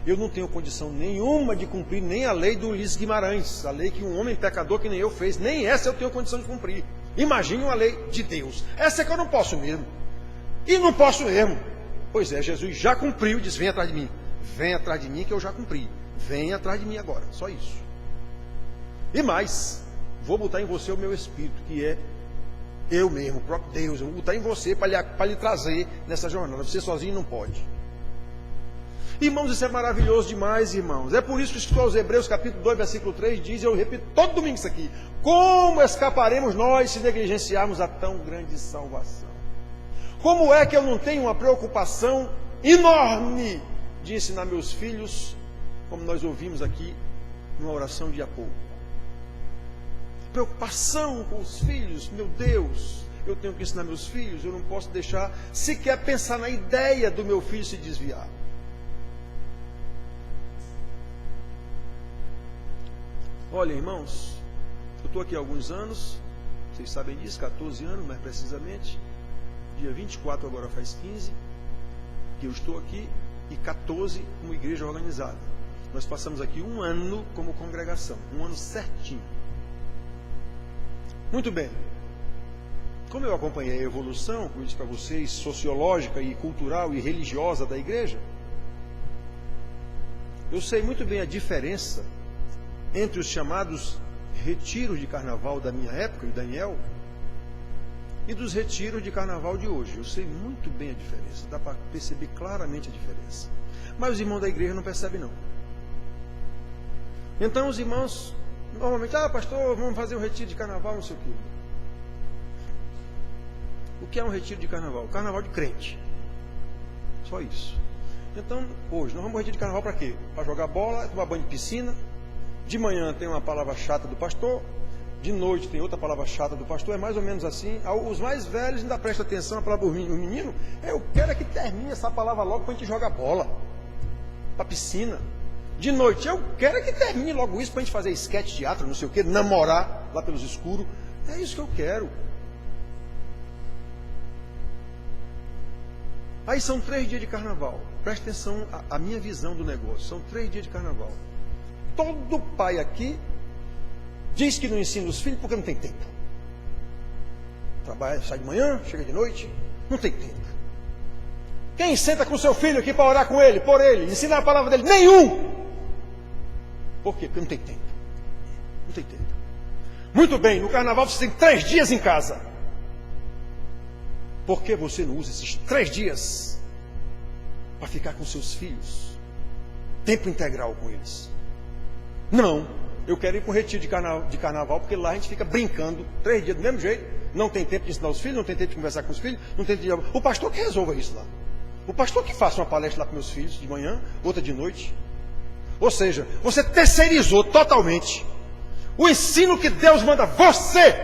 Eu não tenho condição nenhuma de cumprir nem a lei do Ulisses Guimarães, a lei que um homem pecador que nem eu fez. Nem essa eu tenho condição de cumprir. Imagine uma lei de Deus. Essa é que eu não posso mesmo. E não posso mesmo. Pois é, Jesus já cumpriu, diz, vem atrás de mim. Vem atrás de mim que eu já cumpri. Vem atrás de mim agora, só isso. E mais, vou botar em você o meu espírito, que é eu mesmo, o próprio Deus. Eu vou botar em você para lhe trazer nessa jornada. Você sozinho não pode. Irmãos, isso é maravilhoso demais, irmãos. É por isso que o escritor aos Hebreus, capítulo 2, versículo 3, diz, eu repito todo domingo isso aqui: como escaparemos nós se negligenciarmos a tão grande salvação? Como é que eu não tenho uma preocupação enorme de ensinar meus filhos, como nós ouvimos aqui numa oração de há pouco? Preocupação com os filhos, meu Deus, eu tenho que ensinar meus filhos, eu não posso deixar sequer pensar na ideia do meu filho se desviar. Olha, irmãos, eu estou aqui há alguns anos, vocês sabem disso, 14 anos mais precisamente, dia 24 agora faz 15, que eu estou aqui, e 14 como igreja organizada. Nós passamos aqui um ano como congregação, um ano certinho. Muito bem. Como eu acompanhei a evolução, como eu disse para vocês, sociológica e cultural e religiosa da igreja, eu sei muito bem a diferença entre os chamados retiros de carnaval da minha época, e Daniel, e dos retiros de carnaval de hoje. Eu sei muito bem a diferença, dá para perceber claramente a diferença. Mas os irmãos da igreja não percebem não. Então os irmãos, normalmente, pastor, vamos fazer um retiro de carnaval, não sei o quê. O que é um retiro de carnaval? Carnaval de crente. Só isso. Então, hoje, nós vamos ao retiro de carnaval para quê? Para jogar bola, tomar banho de piscina. De manhã tem uma palavra chata do pastor, de noite tem outra palavra chata do pastor, é mais ou menos assim. Os mais velhos ainda prestam atenção à palavra do menino. Eu quero é que termine essa palavra logo para a gente jogar bola, para a piscina. De noite, eu quero é que termine logo isso para a gente fazer esquete, teatro, não sei o que, namorar lá pelos escuros. É isso que eu quero. Aí são 3 dias de carnaval. Presta atenção à minha visão do negócio. São 3 dias de carnaval. Todo pai aqui diz que não ensina os filhos porque não tem tempo. Trabalha, sai de manhã, chega de noite, não tem tempo. Quem senta com seu filho aqui para orar com ele, por ele, ensinar a palavra dele? Nenhum! Por quê? Porque não tem tempo. Não tem tempo. Muito bem, no carnaval você tem 3 dias em casa. Por que você não usa esses 3 dias para ficar com seus filhos? Tempo integral com eles. Não, eu quero ir para o retiro de carnaval, porque lá a gente fica brincando 3 dias do mesmo jeito, não tem tempo de ensinar os filhos, não tem tempo de conversar com os filhos, não tem tempo de... O pastor que resolva isso lá. O pastor que faça uma palestra lá para meus filhos de manhã, outra de noite. Ou seja, você terceirizou totalmente o ensino que Deus manda você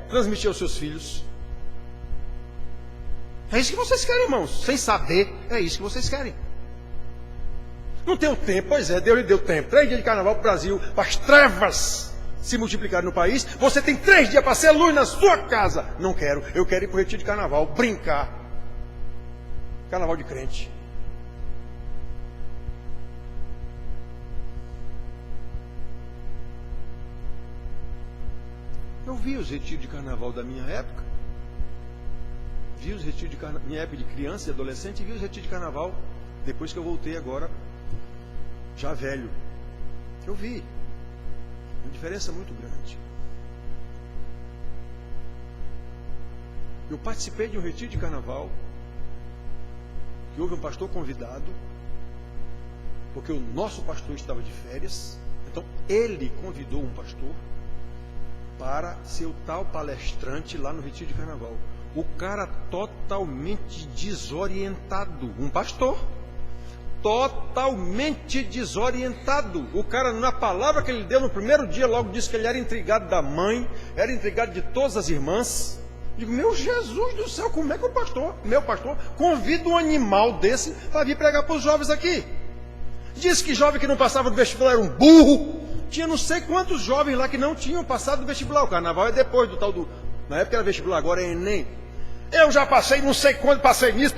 transmitir aos seus filhos. É isso que vocês querem, irmãos. Sem saber, é isso que vocês querem. Não tenho tempo. Pois é, Deus lhe deu tempo. 3 dias de carnaval para o Brasil, para as trevas se multiplicarem no país. Você tem 3 dias para ser luz na sua casa. Não quero. Eu quero ir para o retiro de carnaval, brincar. Carnaval de crente. Eu vi os retiros de carnaval da minha época. Vi os retiros de carnaval, minha época de criança e adolescente, e vi os retiros de carnaval depois que eu voltei agora, já velho. Eu vi. Uma diferença muito grande. Eu participei de um retiro de carnaval, que houve um pastor convidado, porque o nosso pastor estava de férias, então ele convidou um pastor para ser o tal palestrante lá no retiro de carnaval. O cara totalmente desorientado, um pastor, totalmente desorientado. O cara, na palavra que ele deu no primeiro dia, logo disse que ele era intrigado da mãe, era intrigado de todas as irmãs. Digo, meu Jesus do céu, como é que o pastor, meu pastor, convida um animal desse para vir pregar para os jovens aqui? Disse que jovem que não passava do vestibular era um burro. Tinha não sei quantos jovens lá que não tinham passado do vestibular. O carnaval é depois do tal do... Na época era vestibular, agora é Enem. Eu já passei não sei quando, passei nisso.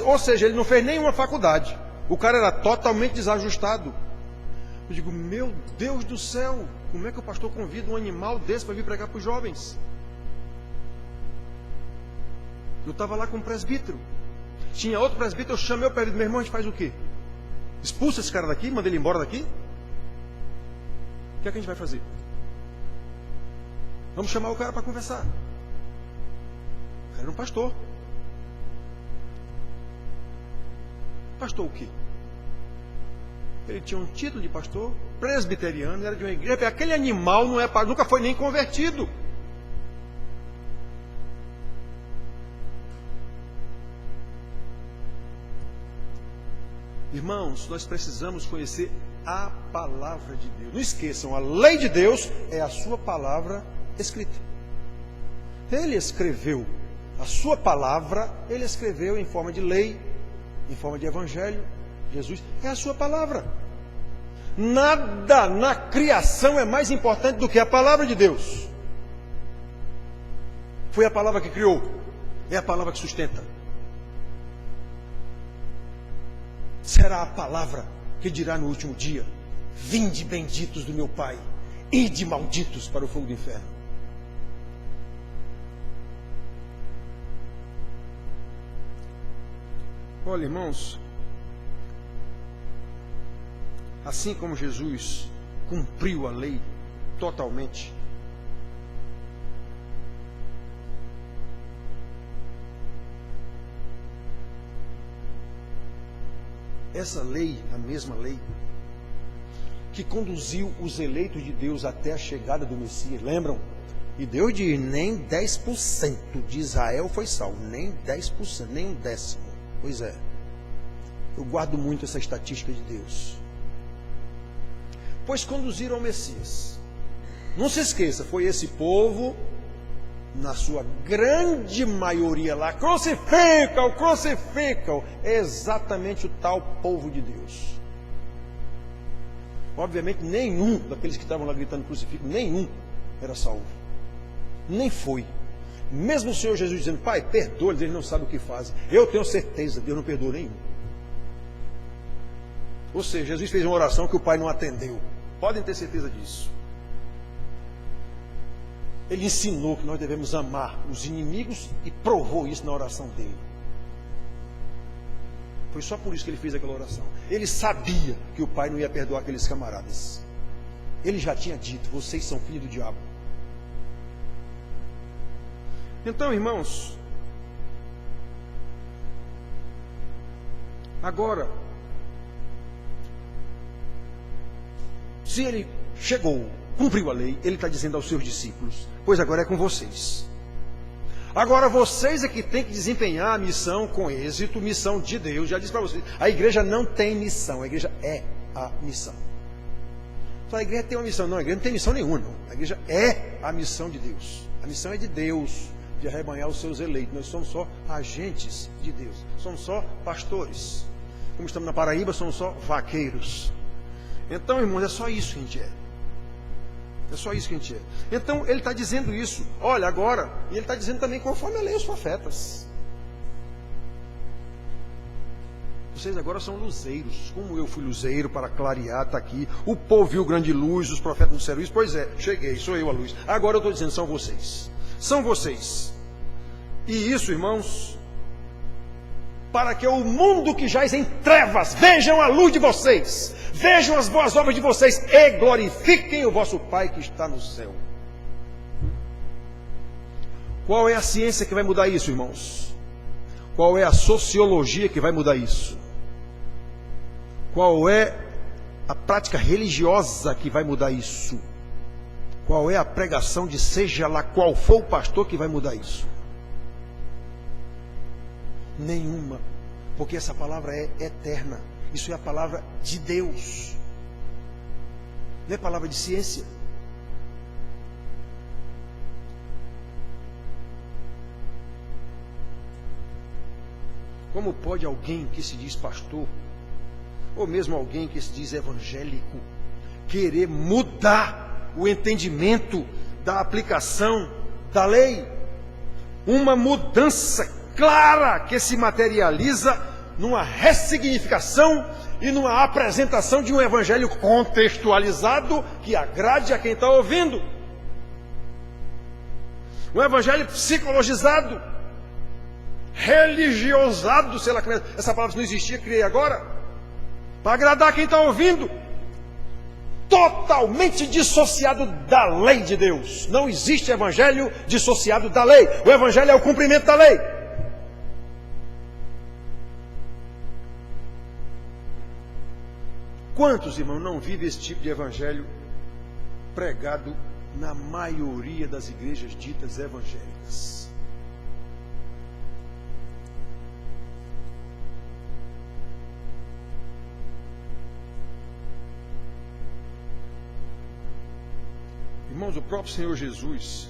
Ou seja, ele não fez nenhuma faculdade. O cara era totalmente desajustado. Eu digo, meu Deus do céu, como é que o pastor convida um animal desse para vir pregar para os jovens? Eu estava lá com um presbítero. Tinha outro presbítero, eu chamei o presbítero, meu irmão, a gente faz o quê? Expulsa esse cara daqui, manda ele embora daqui? O que é que a gente vai fazer? Vamos chamar o cara para conversar. O cara era um pastor. Pastor o quê? Ele tinha um título de pastor presbiteriano, era de uma igreja. Aquele animal não é, nunca foi nem convertido. Irmãos, nós precisamos conhecer a palavra de Deus. Não esqueçam, a lei de Deus é a sua palavra escrita. Ele escreveu a sua palavra, ele escreveu em forma de lei, em forma de evangelho. Jesus é a sua palavra. Nada na criação é mais importante do que a palavra de Deus. Foi a palavra que criou, é a palavra que sustenta. Será a palavra que dirá no último dia: vinde benditos do meu Pai, ide malditos para o fogo do inferno. Olha, irmãos, assim como Jesus cumpriu a lei totalmente, essa lei, a mesma lei, que conduziu os eleitos de Deus até a chegada do Messias, lembram? E Deus diz, nem 10% de Israel foi salvo, nem 10%, nem um décimo. Pois é, eu guardo muito essa estatística de Deus. Pois conduziram ao Messias. Não se esqueça, foi esse povo, na sua grande maioria lá, crucificam, é exatamente o tal povo de Deus. Obviamente nenhum daqueles que estavam lá gritando crucificam, nenhum era salvo. Nem foi. Mesmo o Senhor Jesus dizendo, Pai, perdoa-lhes, eles não sabem o que fazem. Eu tenho certeza, Deus não perdoa nenhum. Ou seja, Jesus fez uma oração que o Pai não atendeu. Podem ter certeza disso. Ele ensinou que nós devemos amar os inimigos e provou isso na oração dele. Foi só por isso que ele fez aquela oração. Ele sabia que o Pai não ia perdoar aqueles camaradas. Ele já tinha dito, vocês são filhos do diabo. Então, irmãos, agora, se ele chegou, cumpriu a lei, ele está dizendo aos seus discípulos, pois agora é com vocês. Agora vocês é que têm que desempenhar a missão com êxito, missão de Deus. Já disse para vocês, a igreja não tem missão, a igreja é a missão. Então a igreja tem uma missão, não, a igreja não tem missão nenhuma, não. A igreja é a missão de Deus. A missão é de Deus, de arrebanhar os seus eleitos. Nós somos só agentes de Deus, somos só pastores. Como estamos na Paraíba, somos só vaqueiros. Então, irmãos, é só isso que a gente é. É só isso que a gente é. Então, ele está dizendo isso. Olha, agora, e ele está dizendo também conforme a lei dos profetas. Vocês agora são luzeiros. Como eu fui luzeiro para clarear, está aqui. O povo viu grande luz, os profetas não disseram isso. Pois é, cheguei, sou eu a luz. Agora eu estou dizendo, são vocês. São vocês. E isso, irmãos, para que o mundo que jaz em trevas vejam a luz de vocês, vejam as boas obras de vocês e glorifiquem o vosso Pai que está no céu. Qual é a ciência que vai mudar isso, irmãos? Qual é a sociologia que vai mudar isso? Qual é a prática religiosa que vai mudar isso? Qual é a pregação de seja lá qual for o pastor que vai mudar isso? Nenhuma, porque essa palavra é eterna. Isso é a palavra de Deus, não é palavra de ciência. Como pode alguém que se diz pastor, ou mesmo alguém que se diz evangélico, querer mudar o entendimento da aplicação da lei? Uma mudança clara que se materializa numa ressignificação e numa apresentação de um evangelho contextualizado que agrade a quem está ouvindo. Um evangelho psicologizado, religiosado, sei lá como é, essa palavra não existia, criei agora, para agradar quem está ouvindo. Totalmente dissociado da lei de Deus. Não existe evangelho dissociado da lei. O evangelho é o cumprimento da lei. Quantos, irmãos, não vivem esse tipo de evangelho pregado na maioria das igrejas ditas evangélicas? Irmãos, o próprio Senhor Jesus,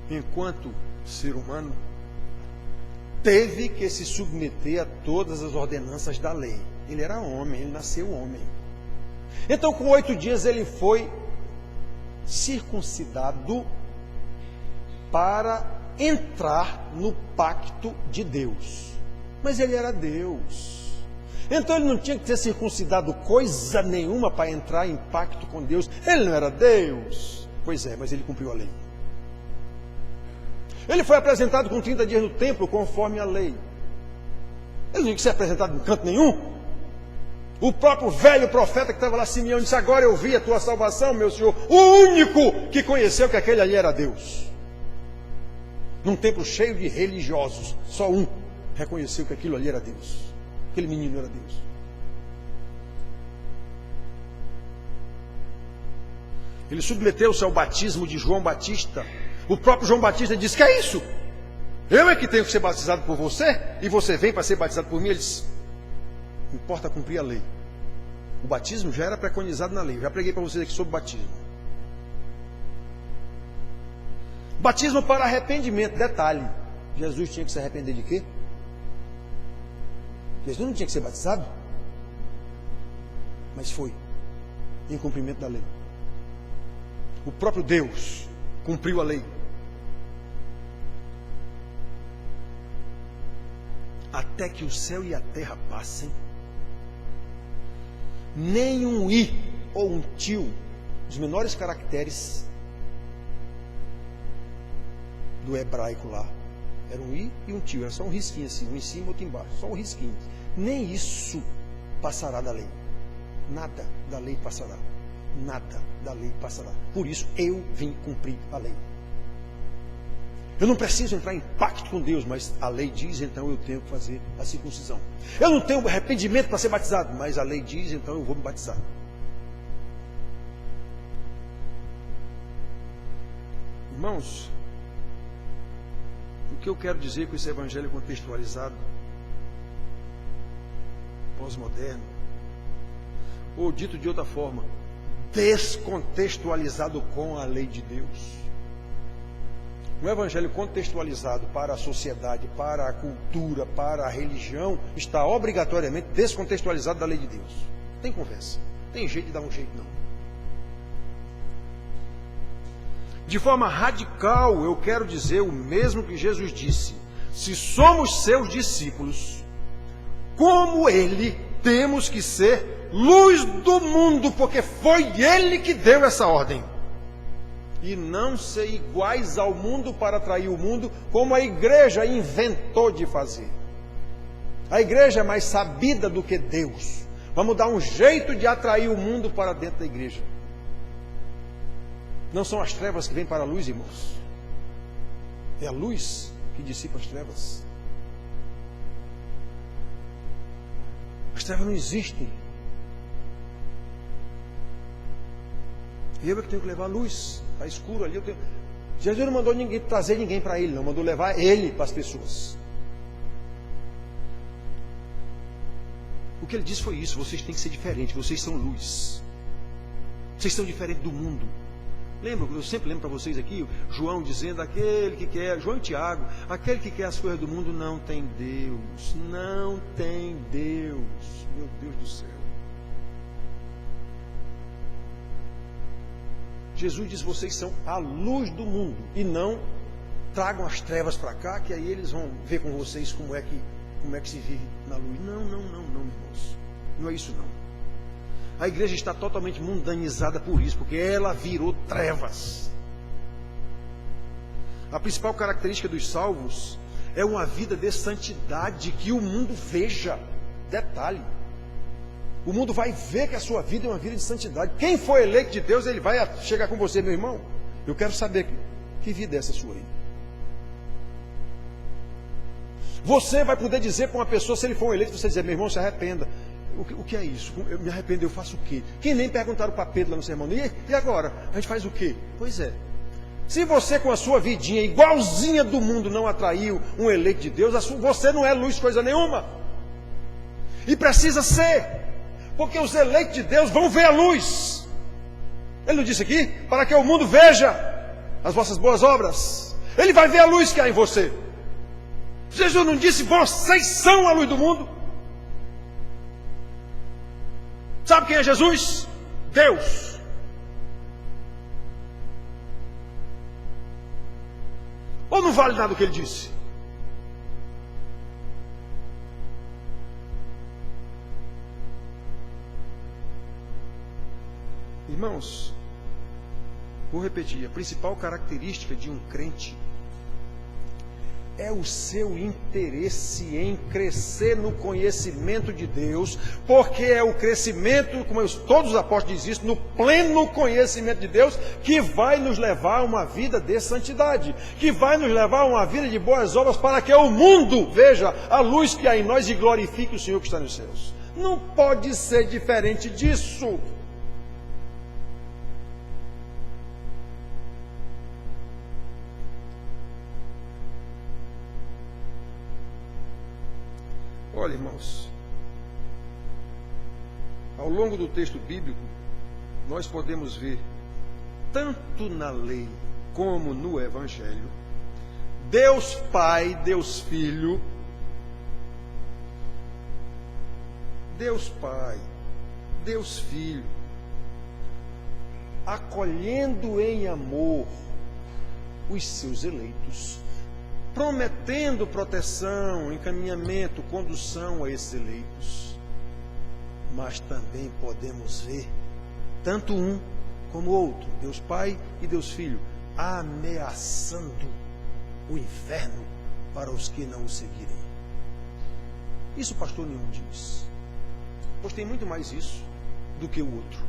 enquanto ser humano, teve que se submeter a todas as ordenanças da lei. Ele era homem, ele nasceu homem. Então, com 8 dias, ele foi circuncidado para entrar no pacto de Deus. Mas ele era Deus. Então, ele não tinha que ter circuncidado coisa nenhuma para entrar em pacto com Deus. Ele não era Deus. Pois é, mas ele cumpriu a lei. Ele foi apresentado com 30 dias no templo, conforme a lei. Ele não tinha que ser apresentado em canto nenhum. O próprio velho profeta que estava lá, Simeão, disse: agora eu vi a tua salvação, meu Senhor. O único que conheceu que aquele ali era Deus. Num templo cheio de religiosos, só um reconheceu que aquilo ali era Deus. Aquele menino era Deus. Ele submeteu-se ao batismo de João Batista. O próprio João Batista disse: que é isso? Eu é que tenho que ser batizado por você? E você vem para ser batizado por mim? Ele disse: importa cumprir a lei. O batismo já era preconizado na lei. Já preguei para vocês aqui sobre o batismo. Batismo para arrependimento. Detalhe: Jesus tinha que se arrepender de quê? Jesus não tinha que ser batizado? Mas foi, em cumprimento da lei. O próprio Deus cumpriu a lei. Até que o céu e a terra passem, nem um i ou um tio, os menores caracteres do hebraico lá, era um i e um tio, era só um risquinho assim, um em cima e outro embaixo, só um risquinho. Nem isso passará da lei. Nada da lei passará. Nada da lei passará. Por isso eu vim cumprir a lei. Eu não preciso entrar em pacto com Deus, mas a lei diz, então eu tenho que fazer a circuncisão. Eu não tenho arrependimento para ser batizado, mas a lei diz, então eu vou me batizar. Irmãos, o que eu quero dizer com esse evangelho contextualizado, pós-moderno, ou dito de outra forma, descontextualizado com a lei de Deus, Um evangelho contextualizado para a sociedade, para a cultura, para a religião, está obrigatoriamente descontextualizado da lei de Deus. Tem conversa. Tem jeito de dar um jeito, não. De forma radical, eu quero dizer o mesmo que Jesus disse. Se somos seus discípulos, como Ele, temos que ser luz do mundo, porque foi Ele que deu essa ordem. E não ser iguais ao mundo para atrair o mundo, como a igreja inventou de fazer. A igreja é mais sabida do que Deus. Vamos dar um jeito de atrair o mundo para dentro da igreja. Não são as trevas que vêm para a luz, irmãos. É a luz que dissipa as trevas. As trevas não existem. Eu é que tenho que levar a luz. Está escuro ali. Jesus não mandou trazer ninguém para Ele, não. Mandou levar Ele para as pessoas. O que Ele disse foi isso. Vocês têm que ser diferentes. Vocês são luz. Vocês são diferentes do mundo. Lembra? Eu sempre lembro para vocês aqui, João dizendo, aquele que quer, João e Tiago, aquele que quer as coisas do mundo não tem Deus. Não tem Deus. Meu Deus do céu. Jesus diz, vocês são a luz do mundo. E não tragam as trevas para cá, que aí eles vão ver com vocês como é que se vive na luz. Não, irmãos. Não é isso não. A igreja está totalmente mundanizada por isso, porque ela virou trevas. A principal característica dos salvos é uma vida de santidade que o mundo veja. Detalhe. O mundo vai ver que a sua vida é uma vida de santidade. Quem for eleito de Deus, ele vai chegar com você, meu irmão. Eu quero saber que vida é essa sua aí. Você vai poder dizer para uma pessoa, se ele for eleito, você dizer, meu irmão, se arrependa. O que é isso? Eu me arrependo, eu faço o quê? Que nem perguntaram para Pedro lá no sermão. E agora? A gente faz o quê? Pois é. Se você com a sua vidinha igualzinha do mundo não atraiu um eleito de Deus, você não é luz coisa nenhuma. E precisa ser. Porque os eleitos de Deus vão ver a luz. Ele não disse aqui? Para que o mundo veja as vossas boas obras. Ele vai ver a luz que há em você. Jesus não disse, vocês são a luz do mundo. Sabe quem é Jesus? Deus. Ou não vale nada o que ele disse? Irmãos, vou repetir, a principal característica de um crente é o seu interesse em crescer no conhecimento de Deus, porque é o crescimento, como todos os apóstolos dizem isso, no pleno conhecimento de Deus, que vai nos levar a uma vida de santidade, que vai nos levar a uma vida de boas obras, para que o mundo veja a luz que há em nós e glorifique o Senhor que está nos céus. Não pode ser diferente disso. Olha, irmãos, ao longo do texto bíblico, nós podemos ver, tanto na lei como no Evangelho, Deus Pai, Deus Filho, Deus Pai, Deus Filho, acolhendo em amor os seus eleitos, prometendo proteção, encaminhamento, condução a esses eleitos. Mas também podemos ver tanto um como o outro, Deus Pai e Deus Filho, ameaçando o inferno para os que não o seguirem. Isso o pastor nenhum diz. Pois tem muito mais isso do que o outro.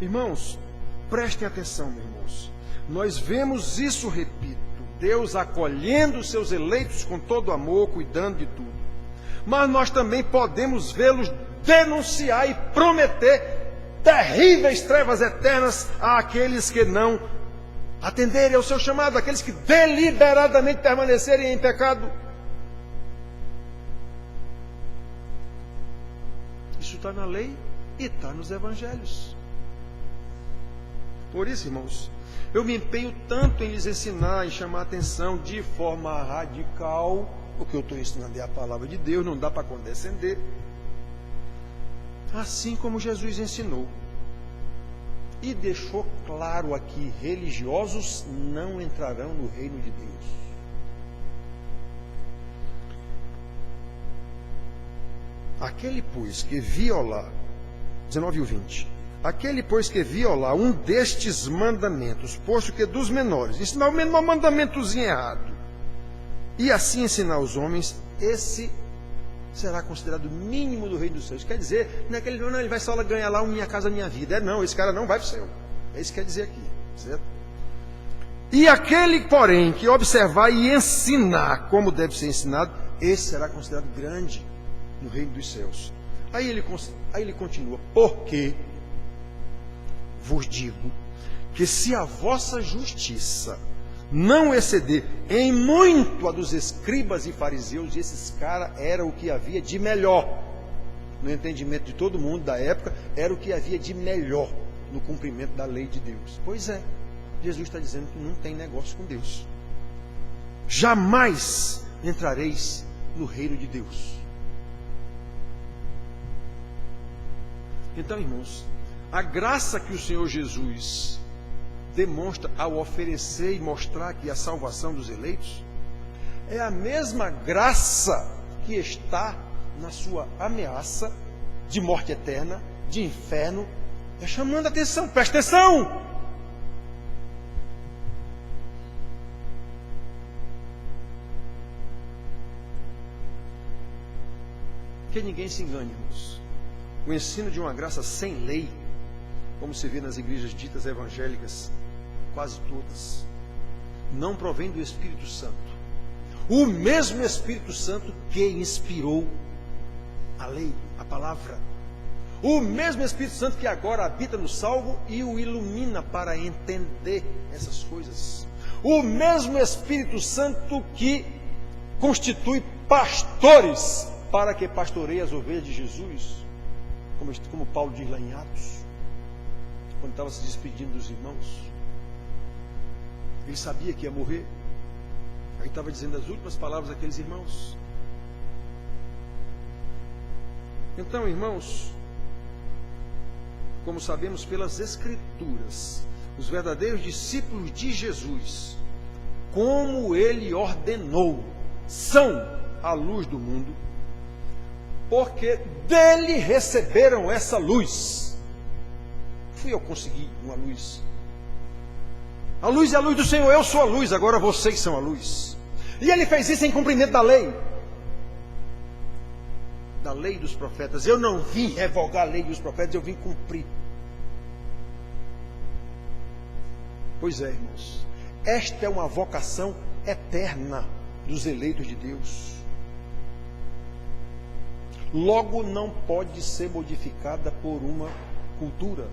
Irmãos, prestem atenção, meus irmãos. Nós vemos isso, repito, Deus acolhendo os seus eleitos com todo amor, cuidando de tudo. Mas nós também podemos vê-los denunciar e prometer terríveis trevas eternas àqueles que não atenderem ao seu chamado, àqueles que deliberadamente permanecerem em pecado. Isso está na lei e está nos evangelhos. Por isso, irmãos, eu me empenho tanto em lhes ensinar e chamar a atenção de forma radical. O que eu estou ensinando é a palavra de Deus, não dá para condescender. Assim como Jesus ensinou. E deixou claro aqui: religiosos não entrarão no reino de Deus. Aquele, pois, que violar, 19 e 20, aquele, pois, que violar um destes mandamentos, posto que dos menores, ensinar o menor mandamentozinho errado, e assim ensinar os homens, esse será considerado mínimo do reino dos céus. Quer dizer, não é que ele vai só ganhar lá minha casa, minha vida. Não, esse cara não vai para o céu. É isso que quer dizer aqui, certo? E aquele, porém, que observar e ensinar como deve ser ensinado, esse será considerado grande no reino dos céus. Aí ele continua: porque vos digo que se a vossa justiça não exceder em muito a dos escribas e fariseus, e esses caras era o que havia de melhor, no entendimento de todo mundo da época, era o que havia de melhor no cumprimento da lei de Deus. Pois é, Jesus está dizendo que não tem negócio com Deus. Jamais entrareis no reino de Deus. Então, irmãos, a graça que o Senhor Jesus demonstra ao oferecer e mostrar aqui a salvação dos eleitos é a mesma graça que está na sua ameaça de morte eterna, de inferno. É chamando a atenção, presta atenção! Que ninguém se engane, irmãos. O ensino de uma graça sem lei, como se vê nas igrejas ditas evangélicas, quase todas, não provém do Espírito Santo. O mesmo Espírito Santo que inspirou a lei, a palavra. O mesmo Espírito Santo que agora habita no salvo e o ilumina para entender essas coisas. O mesmo Espírito Santo que constitui pastores para que pastoreiem as ovelhas de Jesus, como Paulo diz lá em Atos, quando estava se despedindo dos irmãos. Ele sabia que ia morrer. Aí estava dizendo as últimas palavras àqueles irmãos. Então, irmãos, como sabemos pelas Escrituras, os verdadeiros discípulos de Jesus, como ele ordenou, são a luz do mundo, porque dele receberam essa luz. Fui eu conseguir uma luz. A luz é a luz do Senhor, eu sou a luz, agora vocês são a luz. E ele fez isso em cumprimento da lei. Da lei dos profetas. Eu não vim revogar a lei dos profetas, eu vim cumprir. Pois é, irmãos, esta é uma vocação eterna dos eleitos de Deus. Logo, não pode ser modificada por uma cultura,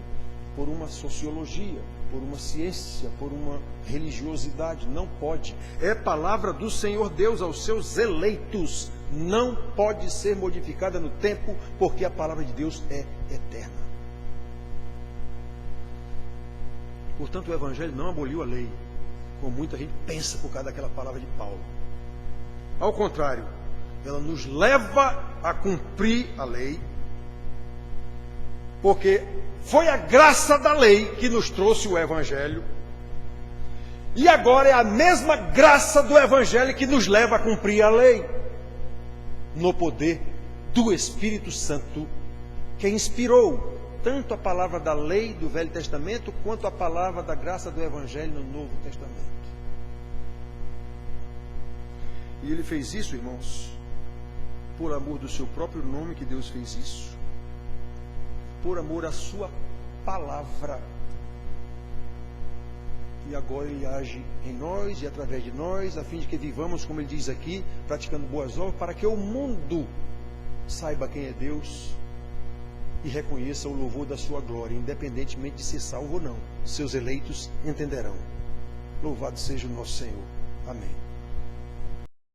por uma sociologia, por uma ciência, por uma religiosidade. Não pode. É palavra do Senhor Deus aos seus eleitos. Não pode ser modificada no tempo, porque a palavra de Deus é eterna. Portanto, o Evangelho não aboliu a lei, como muita gente pensa por causa daquela palavra de Paulo. Ao contrário, ela nos leva a cumprir a lei, porque foi a graça da lei que nos trouxe o Evangelho, e agora é a mesma graça do Evangelho que nos leva a cumprir a lei, no poder do Espírito Santo, que inspirou tanto a palavra da lei do Velho Testamento, quanto a palavra da graça do Evangelho no Novo Testamento. E ele fez isso, irmãos, por amor do seu próprio nome, que Deus fez isso, por amor à sua palavra. E agora ele age em nós e através de nós, a fim de que vivamos, como ele diz aqui, praticando boas obras, para que o mundo saiba quem é Deus e reconheça o louvor da sua glória, independentemente de ser salvo ou não. Seus eleitos entenderão. Louvado seja o nosso Senhor. Amém.